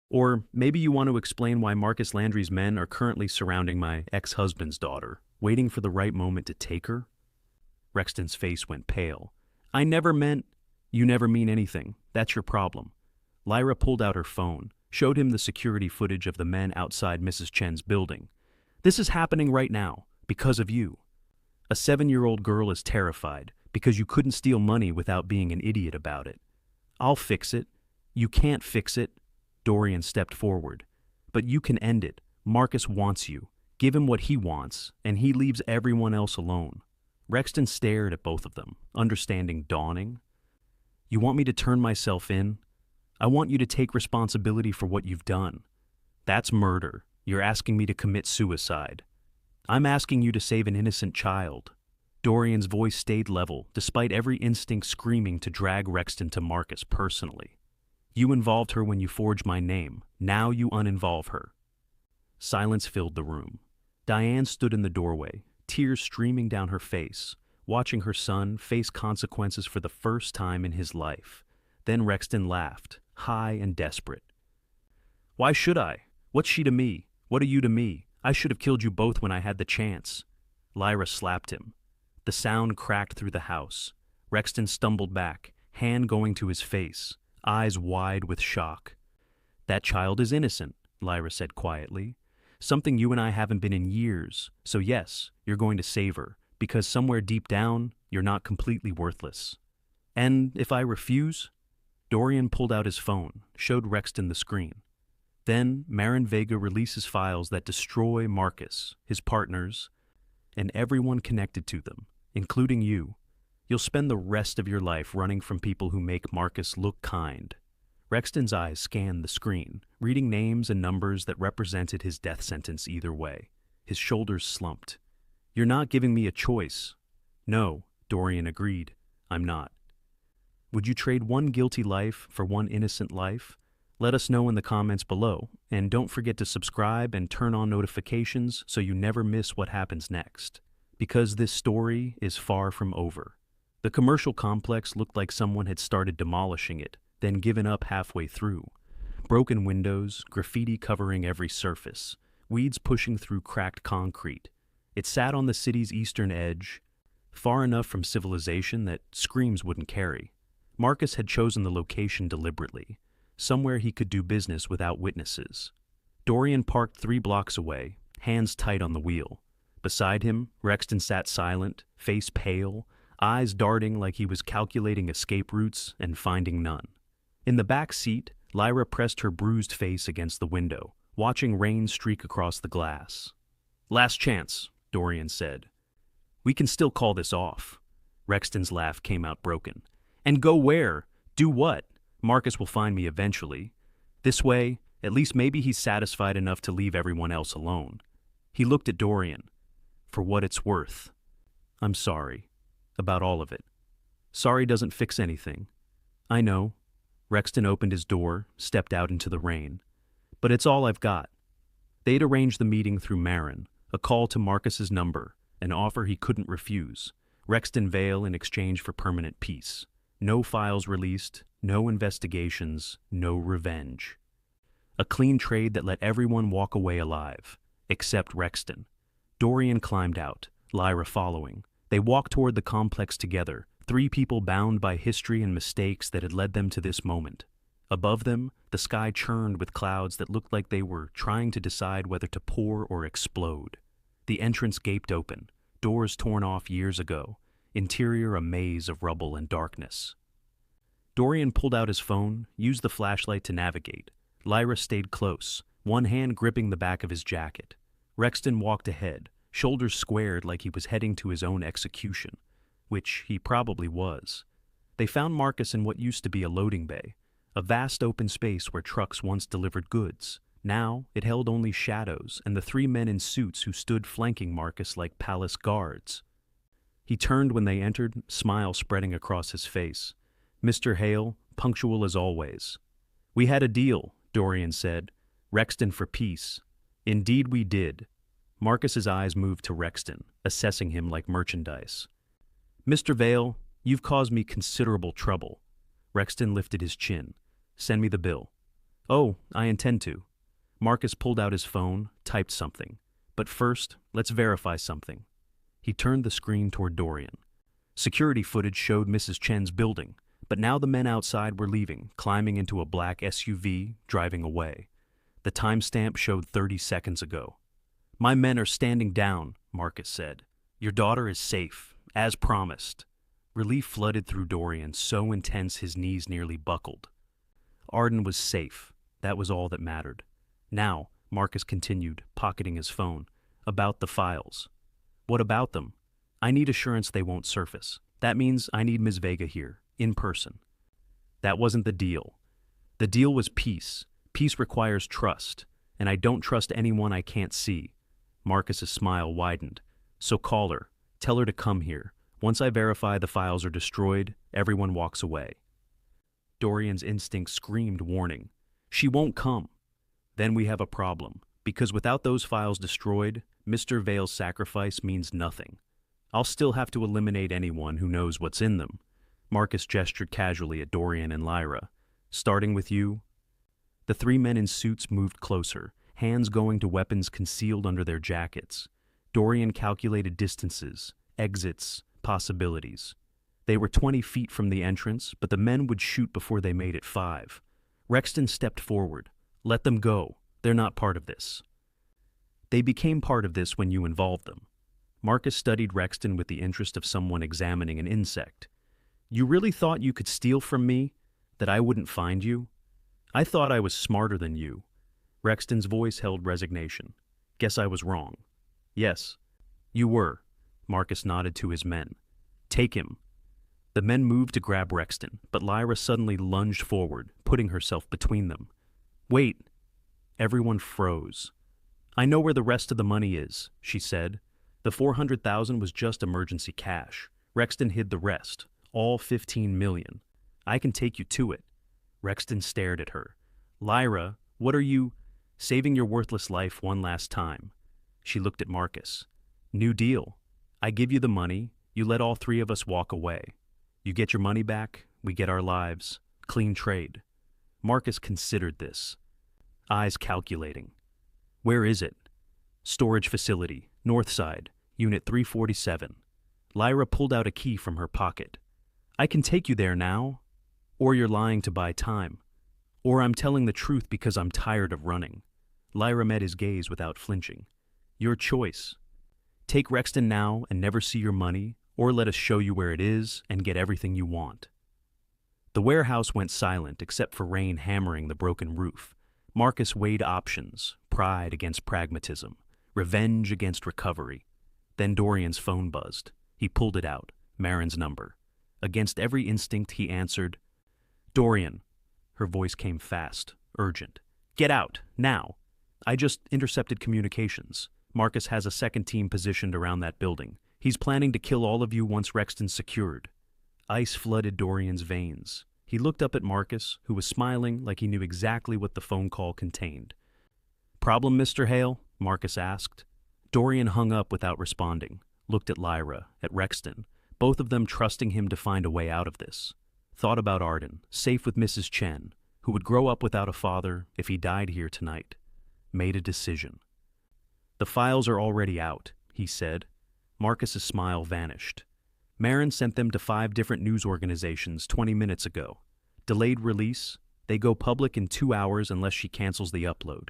Or maybe you want to explain why Marcus Landry's men are currently surrounding my ex-husband's daughter, waiting for the right moment to take her? Rexton's face went pale. I never meant... You never mean anything. That's your problem. Lyra pulled out her phone, showed him the security footage of the men outside Mrs. Chen's building. This is happening right now, because of you. A 7-year-old girl is terrified because you couldn't steal money without being an idiot about it. I'll fix it. You can't fix it. Dorian stepped forward. But you can end it. Marcus wants you. Give him what he wants, and he leaves everyone else alone. Rexton stared at both of them, understanding dawning. You want me to turn myself in? I want you to take responsibility for what you've done. That's murder. You're asking me to commit suicide. I'm asking you to save an innocent child. Dorian's voice stayed level, despite every instinct screaming to drag Rexton to Marcus personally. You involved her when you forged my name. Now you uninvolve her. Silence filled the room. Diane stood in the doorway, tears streaming down her face, watching her son face consequences for the first time in his life. Then Rexton laughed, high and desperate. Why should I? What's she to me? What are you to me? I should have killed you both when I had the chance. Lyra slapped him. The sound cracked through the house. Rexton stumbled back, hand going to his face, eyes wide with shock. That child is innocent, Lyra said quietly. Something you and I haven't been in years. So yes, you're going to save her, because somewhere deep down, you're not completely worthless. And if I refuse? Dorian pulled out his phone, showed Rexton the screen. Then Marin Vega releases files that destroy Marcus, his partners, and everyone connected to them, including you. You'll spend the rest of your life running from people who make Marcus look kind. Rexton's eyes scanned the screen, reading names and numbers that represented his death sentence either way. His shoulders slumped. You're not giving me a choice. No, Dorian agreed. I'm not. Would you trade one guilty life for one innocent life? Let us know in the comments below, and don't forget to subscribe and turn on notifications so you never miss what happens next. Because this story is far from over. The commercial complex looked like someone had started demolishing it, then given up halfway through. Broken windows, graffiti covering every surface, weeds pushing through cracked concrete. It sat on the city's eastern edge, far enough from civilization that screams wouldn't carry. Marcus had chosen the location deliberately, somewhere he could do business without witnesses. Dorian parked 3 blocks away, hands tight on the wheel. Beside him, Rexton sat silent, face pale, eyes darting like he was calculating escape routes and finding none. In the back seat, Lyra pressed her bruised face against the window, watching rain streak across the glass. "Last chance," Dorian said. "We can still call this off." Rexton's laugh came out broken. "And go where? Do what? Marcus will find me eventually. This way, at least maybe he's satisfied enough to leave everyone else alone." He looked at Dorian. "For what it's worth. I'm sorry. About all of it. Sorry doesn't fix anything." "I know." Rexton opened his door, stepped out into the rain. "But it's all I've got." They'd arranged the meeting through Marin, a call to Marcus's number, an offer he couldn't refuse. Rexton Vale in exchange for permanent peace. No files released, no investigations, no revenge. A clean trade that let everyone walk away alive, except Rexton. Dorian climbed out, Lyra following. They walked toward the complex together, three people bound by history and mistakes that had led them to this moment. Above them, the sky churned with clouds that looked like they were trying to decide whether to pour or explode. The entrance gaped open, doors torn off years ago, interior a maze of rubble and darkness. Dorian pulled out his phone, used the flashlight to navigate. Lyra stayed close, one hand gripping the back of his jacket. Rexton walked ahead, shoulders squared like he was heading to his own execution, which he probably was. They found Marcus in what used to be a loading bay, a vast open space where trucks once delivered goods. Now it held only shadows and the three men in suits who stood flanking Marcus like palace guards. He turned when they entered, smile spreading across his face. Mr. Hale, punctual as always. "We had a deal," Dorian said. "Rexton for peace." "Indeed we did." Marcus's eyes moved to Rexton, assessing him like merchandise. "Mr. Vale, you've caused me considerable trouble." Rexton lifted his chin. "Send me the bill." "Oh, I intend to." Marcus pulled out his phone, typed something. "But first, let's verify something." He turned the screen toward Dorian. Security footage showed Mrs. Chen's building, but now the men outside were leaving, climbing into a black SUV, driving away. The timestamp showed 30 seconds ago. "My men are standing down," Marcus said. "Your daughter is safe, as promised." Relief flooded through Dorian, so intense his knees nearly buckled. Arden was safe. That was all that mattered. Now, Marcus continued, pocketing his phone, "about the files." "What about them?" "I need assurance they won't surface. That means I need Ms. Vega here, in person." "That wasn't the deal. The deal was peace. Peace requires trust, and I don't trust anyone I can't see." Marcus's smile widened. "So call her. Tell her to come here. Once I verify the files are destroyed, everyone walks away." Dorian's instinct screamed warning. "She won't come." "Then we have a problem, because without those files destroyed, Mr. Vale's sacrifice means nothing. I'll still have to eliminate anyone who knows what's in them." Marcus gestured casually at Dorian and Lyra. "Starting with you." The three men in suits moved closer, hands going to weapons concealed under their jackets. Dorian calculated distances, exits, possibilities. They were 20 feet from the entrance, but the men would shoot before they made it 5. Rexton stepped forward. "Let them go. They're not part of this." "They became part of this when you involved them." Marcus studied Rexton with the interest of someone examining an insect. "You really thought you could steal from me? That I wouldn't find you? I thought I was smarter than you." Rexton's voice held resignation. "Guess I was wrong." "Yes, you were." Marcus nodded to his men. "Take him." The men moved to grab Rexton, but Lyra suddenly lunged forward, putting herself between them. "Wait." Everyone froze. "I know where the rest of the money is," she said. "The 400,000 was just emergency cash. Rexton hid the rest, all 15 million. I can take you to it." Rexton stared at her. "Lyra, what are you—" "Saving your worthless life one last time." She looked at Marcus. "New deal. I give you the money, you let all three of us walk away. You get your money back, we get our lives. Clean trade." Marcus considered this, eyes calculating. "Where is it?" "Storage facility, north side, unit 347. Lyra pulled out a key from her pocket. "I can take you there now. Or you're lying to buy time. Or I'm telling the truth because I'm tired of running." Lyra met his gaze without flinching. "Your choice. Take Rexton now and never see your money, or let us show you where it is and get everything you want." The warehouse went silent except for rain hammering the broken roof. Marcus weighed options, pride against pragmatism, revenge against recovery. Then Dorian's phone buzzed. He pulled it out, Marin's number. Against every instinct, he answered. "Dorian." Her voice came fast, urgent. "Get out, now. I just intercepted communications. Marcus has a second team positioned around that building. He's planning to kill all of you once Rexton's secured." Ice flooded Dorian's veins. He looked up at Marcus, who was smiling like he knew exactly what the phone call contained. "Problem, Mr. Hale?" Marcus asked. Dorian hung up without responding, looked at Lyra, at Rexton, both of them trusting him to find a way out of this. Thought about Arden, safe with Mrs. Chen, who would grow up without a father if he died here tonight. Made a decision. "The files are already out," he said. Marcus's smile vanished. "Marin sent them to 5 different news organizations 20 minutes ago. Delayed release. They go public in 2 hours unless she cancels the upload.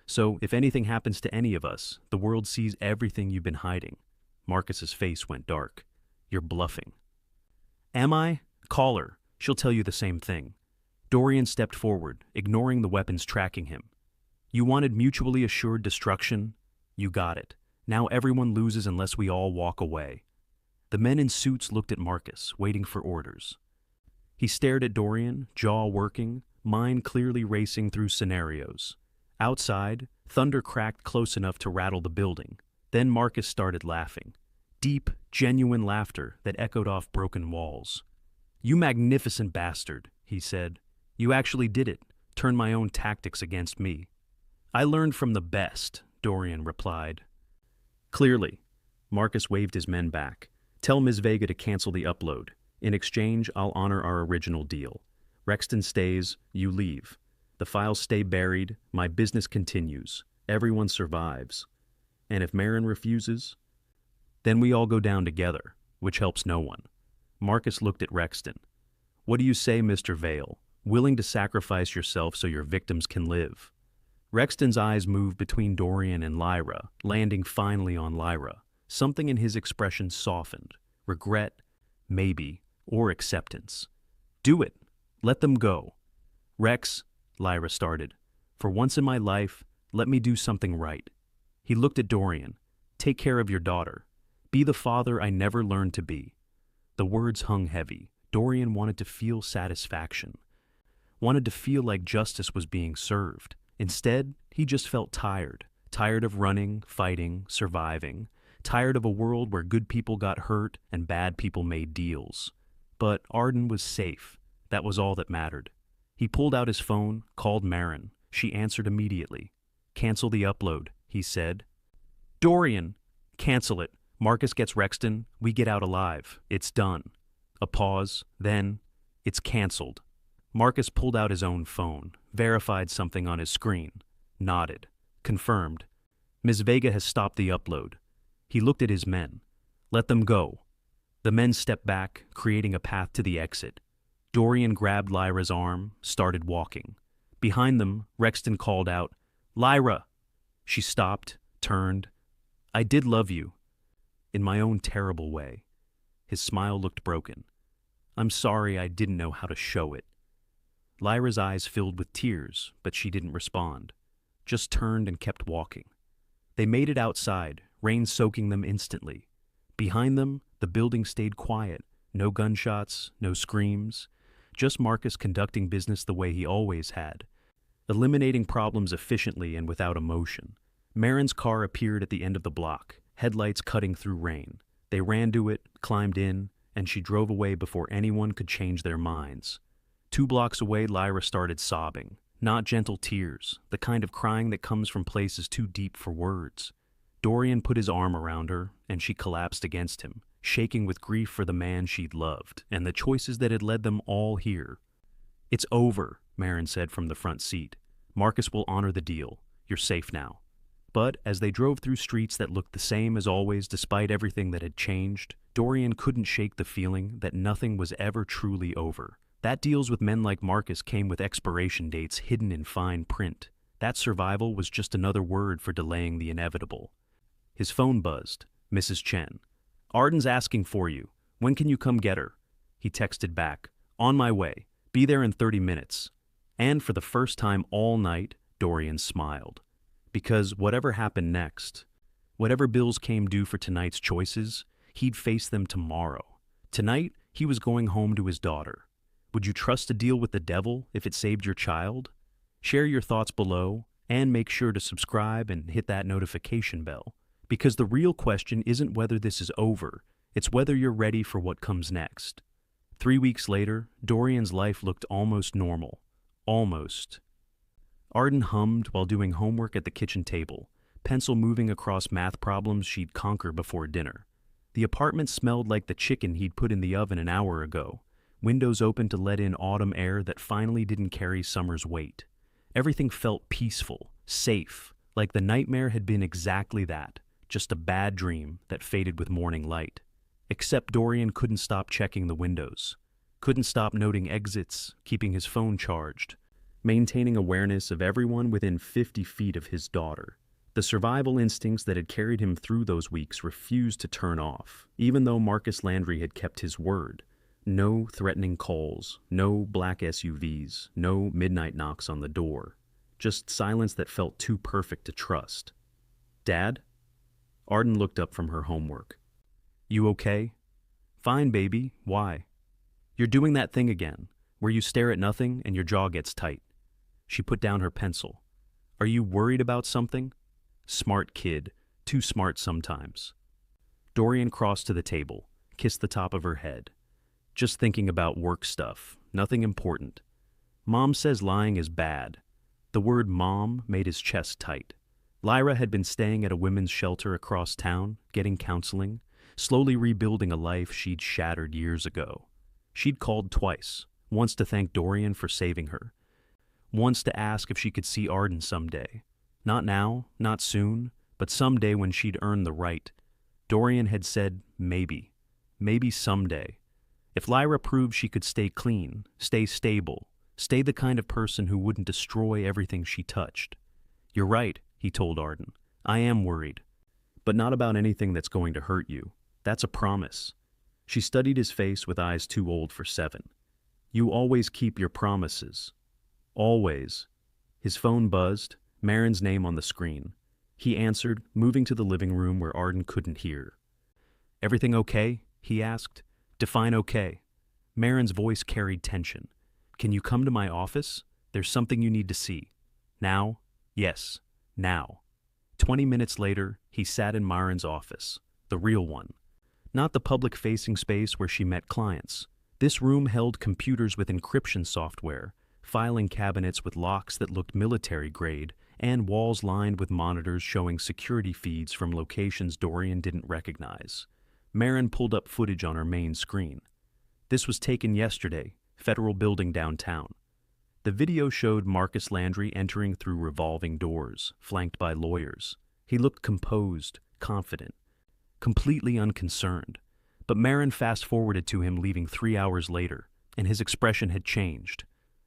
So if anything happens to any of us, the world sees everything you've been hiding." Marcus's face went dark. "You're bluffing." "Am I? Call her. She'll tell you the same thing." Dorian stepped forward, ignoring the weapons tracking him. "You wanted mutually assured destruction? You got it. Now everyone loses unless we all walk away." The men in suits looked at Marcus, waiting for orders. He stared at Dorian, jaw working, mind clearly racing through scenarios. Outside, thunder cracked close enough to rattle the building. Then Marcus started laughing. Deep, genuine laughter that echoed off broken walls. "You magnificent bastard," he said. "You actually did it, turned my own tactics against me." "I learned from the best," Dorian replied. "Clearly." Marcus waved his men back. "Tell Ms. Vega to cancel the upload. In exchange, I'll honor our original deal. Rexton stays, you leave. The files stay buried, my business continues. Everyone survives. And if Marin refuses, then we all go down together, which helps no one." Marcus looked at Rexton. "What do you say, Mr. Vale? Willing to sacrifice yourself so your victims can live?" Rexton's eyes moved between Dorian and Lyra, landing finally on Lyra. Something in his expression softened. Regret, maybe, or acceptance. "Do it. Let them go." "Rex," Lyra started, "for once in my life, let me do something right." He looked at Dorian. "Take care of your daughter. Be the father I never learned to be." The words hung heavy. Dorian wanted to feel satisfaction. Wanted to feel like justice was being served. Instead, he just felt tired. Tired of running, fighting, surviving. Tired of a world where good people got hurt and bad people made deals. But Arden was safe. That was all that mattered. He pulled out his phone, called Marin. She answered immediately. "Cancel the upload," he said. "Dorian!" "Cancel it. Marcus gets Rexton. We get out alive. It's done." A pause. Then, "It's canceled." Marcus pulled out his own phone, verified something on his screen, nodded, confirmed. "Ms. Vega has stopped the upload." He looked at his men. "Let them go." The men stepped back, creating a path to the exit. Dorian grabbed Lyra's arm, started walking. Behind them, Rexton called out, "Lyra!" She stopped, turned. "I did love you. In my own terrible way." His smile looked broken. "I'm sorry I didn't know how to show it." Lyra's eyes filled with tears, but she didn't respond. Just turned and kept walking. They made it outside, rain soaking them instantly. Behind them, the building stayed quiet. No gunshots, no screams. Just Marcus conducting business the way he always had. Eliminating problems efficiently and without emotion. Marin's car appeared at the end of the block, headlights cutting through rain. They ran to it, climbed in, and she drove away before anyone could change their minds. 2 blocks away, Lyra started sobbing. Not gentle tears, the kind of crying that comes from places too deep for words. Dorian put his arm around her, and she collapsed against him, shaking with grief for the man she'd loved, and the choices that had led them all here. "It's over," Marin said from the front seat. "Marcus will honor the deal. You're safe now." But as they drove through streets that looked the same as always despite everything that had changed, Dorian couldn't shake the feeling that nothing was ever truly over. That deals with men like Marcus came with expiration dates hidden in fine print. That survival was just another word for delaying the inevitable. His phone buzzed. "Mrs. Chen. Arden's asking for you. When can you come get her?" He texted back, "On my way. Be there in 30 minutes. And for the first time all night, Dorian smiled. Because whatever happened next, whatever bills came due for tonight's choices, he'd face them tomorrow. Tonight, he was going home to his daughter. Would you trust a deal with the devil if it saved your child? Share your thoughts below, and make sure to subscribe and hit that notification bell. Because the real question isn't whether this is over, it's whether you're ready for what comes next. 3 weeks later, Dorian's life looked almost normal. Almost. Arden hummed while doing homework at the kitchen table, pencil moving across math problems she'd conquer before dinner. The apartment smelled like the chicken he'd put in the oven an hour ago, windows open to let in autumn air that finally didn't carry summer's weight. Everything felt peaceful, safe, like the nightmare had been exactly that, just a bad dream that faded with morning light. Except Dorian couldn't stop checking the windows, couldn't stop noting exits, keeping his phone charged, maintaining awareness of everyone within 50 feet of his daughter. The survival instincts that had carried him through those weeks refused to turn off, even though Marcus Landry had kept his word. No threatening calls, no black SUVs, no midnight knocks on the door. Just silence that felt too perfect to trust. "Dad?" Arden looked up from her homework. "You okay?" "Fine, baby. Why?" "You're doing that thing again, where you stare at nothing and your jaw gets tight." She put down her pencil. "Are you worried about something?" Smart kid, too smart sometimes. Dorian crossed to the table, kissed the top of her head. "Just thinking about work stuff, nothing important. Mom says lying is bad." The word mom made his chest tight. Lyra had been staying at a women's shelter across town, getting counseling, slowly rebuilding a life she'd shattered years ago. She'd called twice, once to thank Dorian for saving her, once to ask if she could see Arden someday. Not now, not soon, but someday when she'd earned the right. Dorian had said maybe someday. If Lyra proved she could stay clean, stay stable, stay the kind of person who wouldn't destroy everything she touched. "You're right," he told Arden. "I am worried. But not about anything that's going to hurt you. That's a promise." She studied his face with eyes too old for 7. "You always keep your promises." "Always." His phone buzzed, Marin's name on the screen. He answered, moving to the living room where Arden couldn't hear. "Everything okay?" he asked. "Define okay." Marin's voice carried tension. "Can you come to my office? There's something you need to see." "Now?" "Yes, now." 20 minutes later, he sat in Marin's office, the real one. Not the public-facing space where she met clients. This room held computers with encryption software, filing cabinets with locks that looked military-grade, and walls lined with monitors showing security feeds from locations Dorian didn't recognize. Marin pulled up footage on her main screen. This was taken yesterday, Federal Building downtown. The video showed Marcus Landry entering through revolving doors, flanked by lawyers. He looked composed, confident, completely unconcerned. But Marin fast-forwarded to him leaving 3 hours later, and his expression had changed.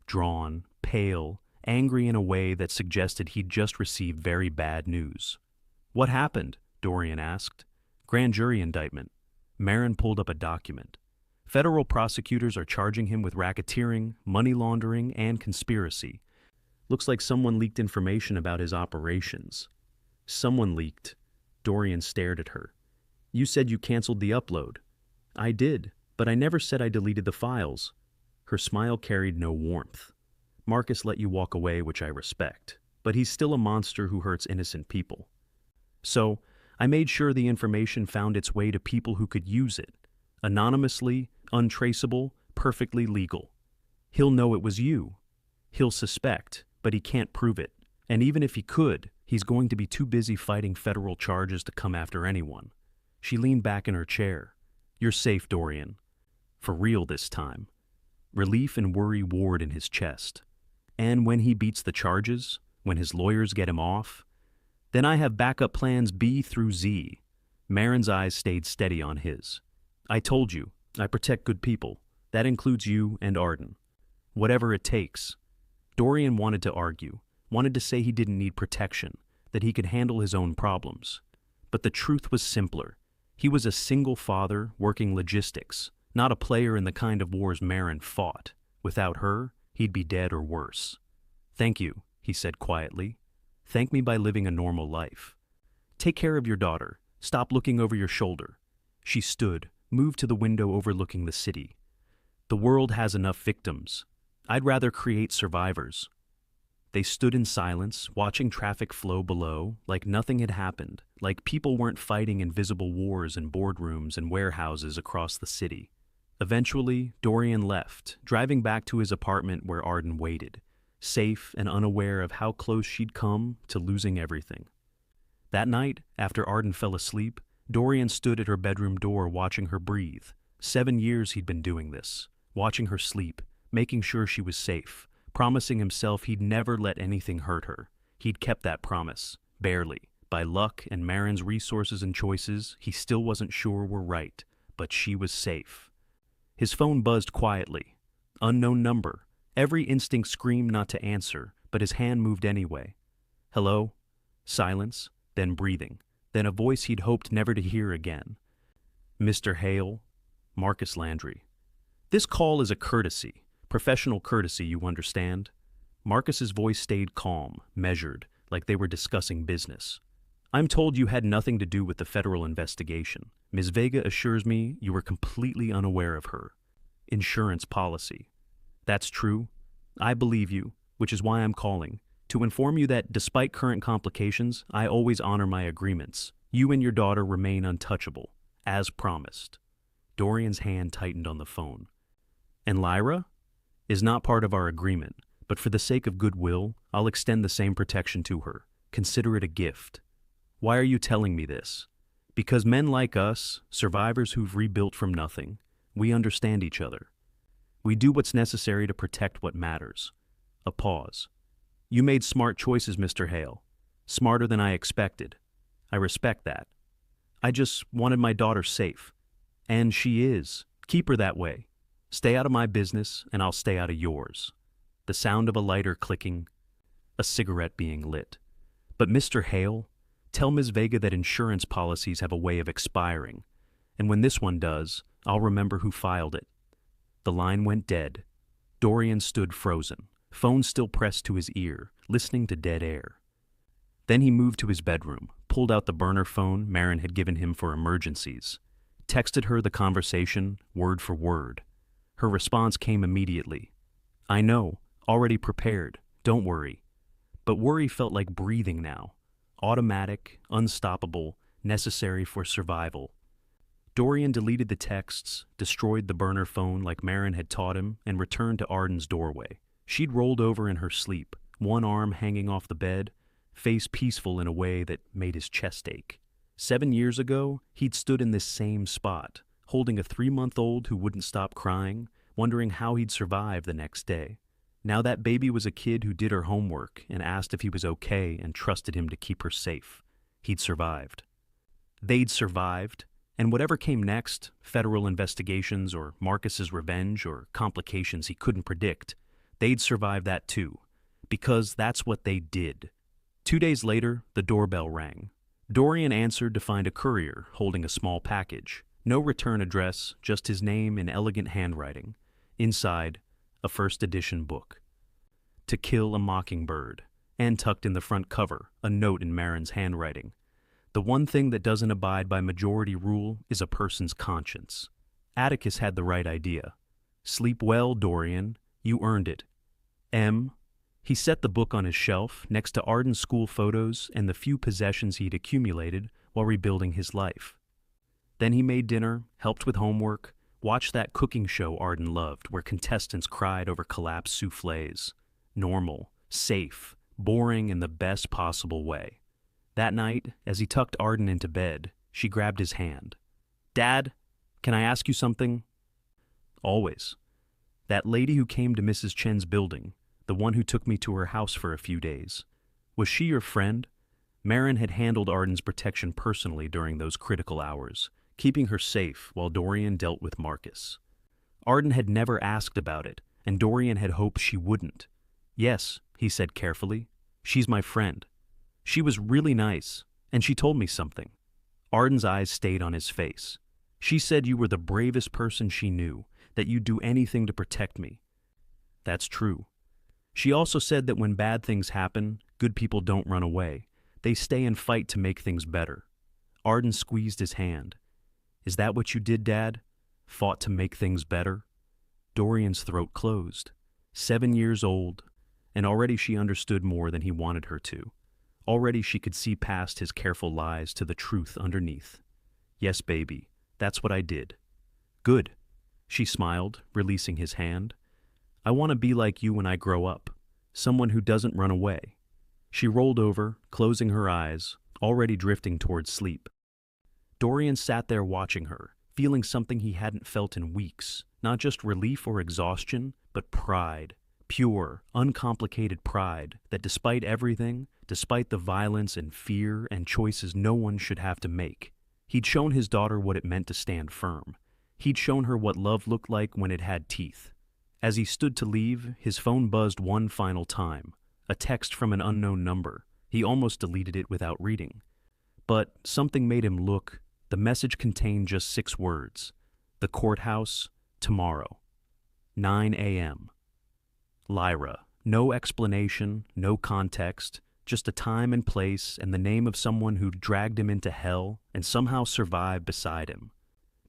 Drawn, pale, angry in a way that suggested he'd just received very bad news. "What happened?" Dorian asked. "Grand jury indictment." Marin pulled up a document. Federal prosecutors are charging him with racketeering, money laundering, and conspiracy. Looks like someone leaked information about his operations. "Someone leaked." Dorian stared at her. "You said you canceled the upload." "I did, but I never said I deleted the files." Her smile carried no warmth. "Marcus let you walk away, which I respect, but he's still a monster who hurts innocent people. So, I made sure the information found its way to people who could use it. Anonymously, untraceable, perfectly legal. He'll know it was you. He'll suspect, but he can't prove it. And even if he could, he's going to be too busy fighting federal charges to come after anyone." She leaned back in her chair. "You're safe, Dorian. For real this time." Relief and worry warred in his chest. "And when he beats the charges, when his lawyers get him off, then I have backup plans B through Z." Marin's eyes stayed steady on his. "I told you, I protect good people. That includes you and Arden. Whatever it takes." Dorian wanted to argue, wanted to say he didn't need protection, that he could handle his own problems. But the truth was simpler. He was a single father working logistics, not a player in the kind of wars Marin fought. Without her, he'd be dead or worse. "Thank you," he said quietly. "Thank me by living a normal life. Take care of your daughter. Stop looking over your shoulder." She stood, moved to the window overlooking the city. "The world has enough victims. I'd rather create survivors." They stood in silence, watching traffic flow below, like nothing had happened, like people weren't fighting invisible wars in boardrooms and warehouses across the city. Eventually, Dorian left, driving back to his apartment where Arden waited, safe and unaware of how close she'd come to losing everything. That night, after Arden fell asleep, Dorian stood at her bedroom door watching her breathe. 7 years he'd been doing this, watching her sleep, making sure she was safe, promising himself he'd never let anything hurt her. He'd kept that promise, barely. By luck and Marin's resources and choices, he still wasn't sure were right, but she was safe. His phone buzzed quietly. Unknown number. Every instinct screamed not to answer, but his hand moved anyway. "Hello?" Silence, then breathing, then a voice he'd hoped never to hear again. "Mr. Hale?" Marcus Landry. "This call is a courtesy. Professional courtesy, you understand?" Marcus's voice stayed calm, measured, like they were discussing business. "I'm told you had nothing to do with the federal investigation. Ms. Vega assures me you were completely unaware of her insurance policy." "That's true. I believe you, which is why I'm calling, to inform you that despite current complications, I always honor my agreements. You and your daughter remain untouchable, as promised." Dorian's hand tightened on the phone. "And Lyra?" "Is not part of our agreement, but for the sake of goodwill, I'll extend the same protection to her. Consider it a gift." "Why are you telling me this?" "Because men like us, survivors who've rebuilt from nothing, we understand each other. We do what's necessary to protect what matters." A pause. "You made smart choices, Mr. Hale. Smarter than I expected. I respect that. I just wanted my daughter safe. And she is. Keep her that way. Stay out of my business, and I'll stay out of yours." The sound of a lighter clicking, a cigarette being lit. "But Mr. Hale, tell Ms. Vega that insurance policies have a way of expiring, and when this one does, I'll remember who filed it." The line went dead. Dorian stood frozen, phone still pressed to his ear, listening to dead air. Then he moved to his bedroom, pulled out the burner phone Marin had given him for emergencies, texted her the conversation, word for word. Her response came immediately. "I know, already prepared, don't worry." But worry felt like breathing now. Automatic, unstoppable, necessary for survival. Dorian deleted the texts, destroyed the burner phone like Marin had taught him, and returned to Arden's doorway. She'd rolled over in her sleep, one arm hanging off the bed, face peaceful in a way that made his chest ache. 7 years ago, he'd stood in this same spot, holding a 3-month-old who wouldn't stop crying, wondering how he'd survive the next day. Now that baby was a kid who did her homework and asked if he was okay and trusted him to keep her safe. He'd survived. They'd survived, and whatever came next, federal investigations or Marcus's revenge or complications he couldn't predict, they'd survive that too, because that's what they did. 2 days later, the doorbell rang. Dorian answered to find a courier holding a small package. No return address, just his name in elegant handwriting. Inside, a first edition book. To Kill a Mockingbird, and tucked in the front cover, a note in Marin's handwriting. The one thing that doesn't abide by majority rule is a person's conscience. Atticus had the right idea. Sleep well, Dorian. You earned it. M. He set the book on his shelf next to Arden's school photos and the few possessions he'd accumulated while rebuilding his life. Then he made dinner, helped with homework, watched that cooking show Arden loved where contestants cried over collapsed soufflés. Normal, safe, boring in the best possible way. That night, as he tucked Arden into bed, she grabbed his hand. "Dad, can I ask you something?" "Always." "That lady who came to Mrs. Chen's building, the one who took me to her house for a few days, was she your friend?" Marin had handled Arden's protection personally during those critical hours, keeping her safe while Dorian dealt with Marcus. Arden had never asked about it, and Dorian had hoped she wouldn't. "Yes," he said carefully, "she's my friend. She was really nice, and she told me something." Arden's eyes stayed on his face. "She said you were the bravest person she knew, that you'd do anything to protect me." That's true. She also said that when bad things happen, good people don't run away. They stay and fight to make things better. Arden squeezed his hand. Is that what you did, Dad? Fought to make things better? Dorian's throat closed. 7 years old, and already she understood more than he wanted her to. Already she could see past his careful lies to the truth underneath. Yes, baby, that's what I did. Good. She smiled, releasing his hand. I want to be like you when I grow up. Someone who doesn't run away. She rolled over, closing her eyes, already drifting towards sleep. Dorian sat there watching her, feeling something he hadn't felt in weeks. Not just relief or exhaustion, but pride. Pure, uncomplicated pride that despite everything, despite the violence and fear and choices no one should have to make, he'd shown his daughter what it meant to stand firm. He'd shown her what love looked like when it had teeth. As he stood to leave, his phone buzzed one final time. A text from an unknown number. He almost deleted it without reading. But something made him look. The message contained just 6 words. The courthouse, tomorrow. 9 a.m. Lyra. No explanation, no context, just a time and place and the name of someone who'd dragged him into hell and somehow survived beside him.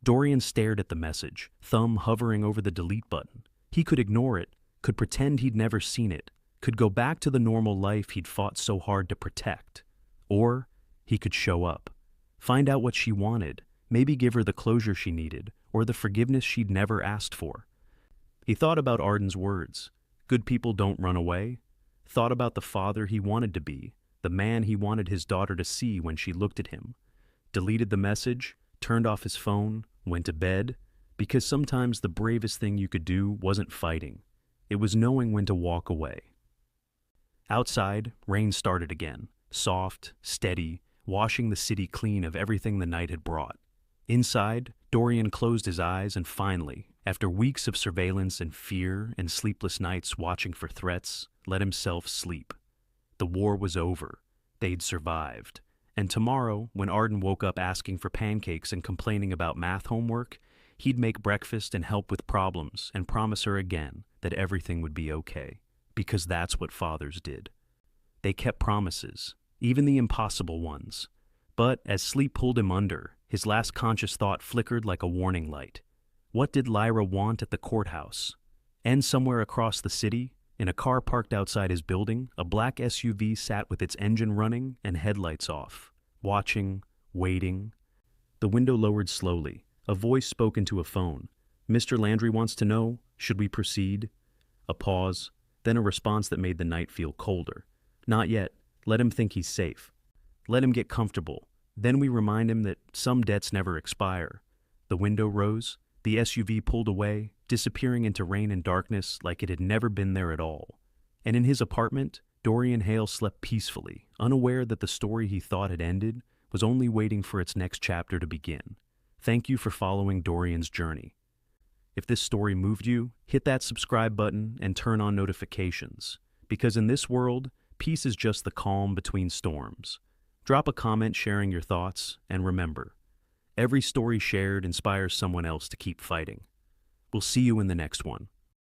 Dorian stared at the message, thumb hovering over the delete button. He could ignore it, could pretend he'd never seen it, could go back to the normal life he'd fought so hard to protect. Or he could show up, find out what she wanted, maybe give her the closure she needed, or the forgiveness she'd never asked for. He thought about Arden's words, good people don't run away, thought about the father he wanted to be, the man he wanted his daughter to see when she looked at him, deleted the message, turned off his phone, went to bed, because sometimes the bravest thing you could do wasn't fighting. It was knowing when to walk away. Outside, rain started again, soft, steady, washing the city clean of everything the night had brought. Inside, Dorian closed his eyes and finally, after weeks of surveillance and fear and sleepless nights watching for threats, let himself sleep. The war was over. They'd survived. And tomorrow, when Arden woke up asking for pancakes and complaining about math homework, he'd make breakfast and help with problems and promise her again that everything would be okay. Because that's what fathers did. They kept promises, even the impossible ones. But as sleep pulled him under, his last conscious thought flickered like a warning light. What did Lyra want at the courthouse? And somewhere across the city, in a car parked outside his building, a black SUV sat with its engine running and headlights off, watching, waiting. The window lowered slowly. A voice spoke into a phone. Mr. Landry wants to know, should we proceed? A pause, then a response that made the night feel colder. Not yet. Let him think he's safe. Let him get comfortable. Then we remind him that some debts never expire. The window rose. The SUV pulled away, disappearing into rain and darkness like it had never been there at all. And in his apartment, Dorian Hale slept peacefully, unaware that the story he thought had ended was only waiting for its next chapter to begin. Thank you for following Dorian's journey. If this story moved you, hit that subscribe button and turn on notifications. Because in this world, peace is just the calm between storms. Drop a comment sharing your thoughts, and remember, every story shared inspires someone else to keep fighting. We'll see you in the next one.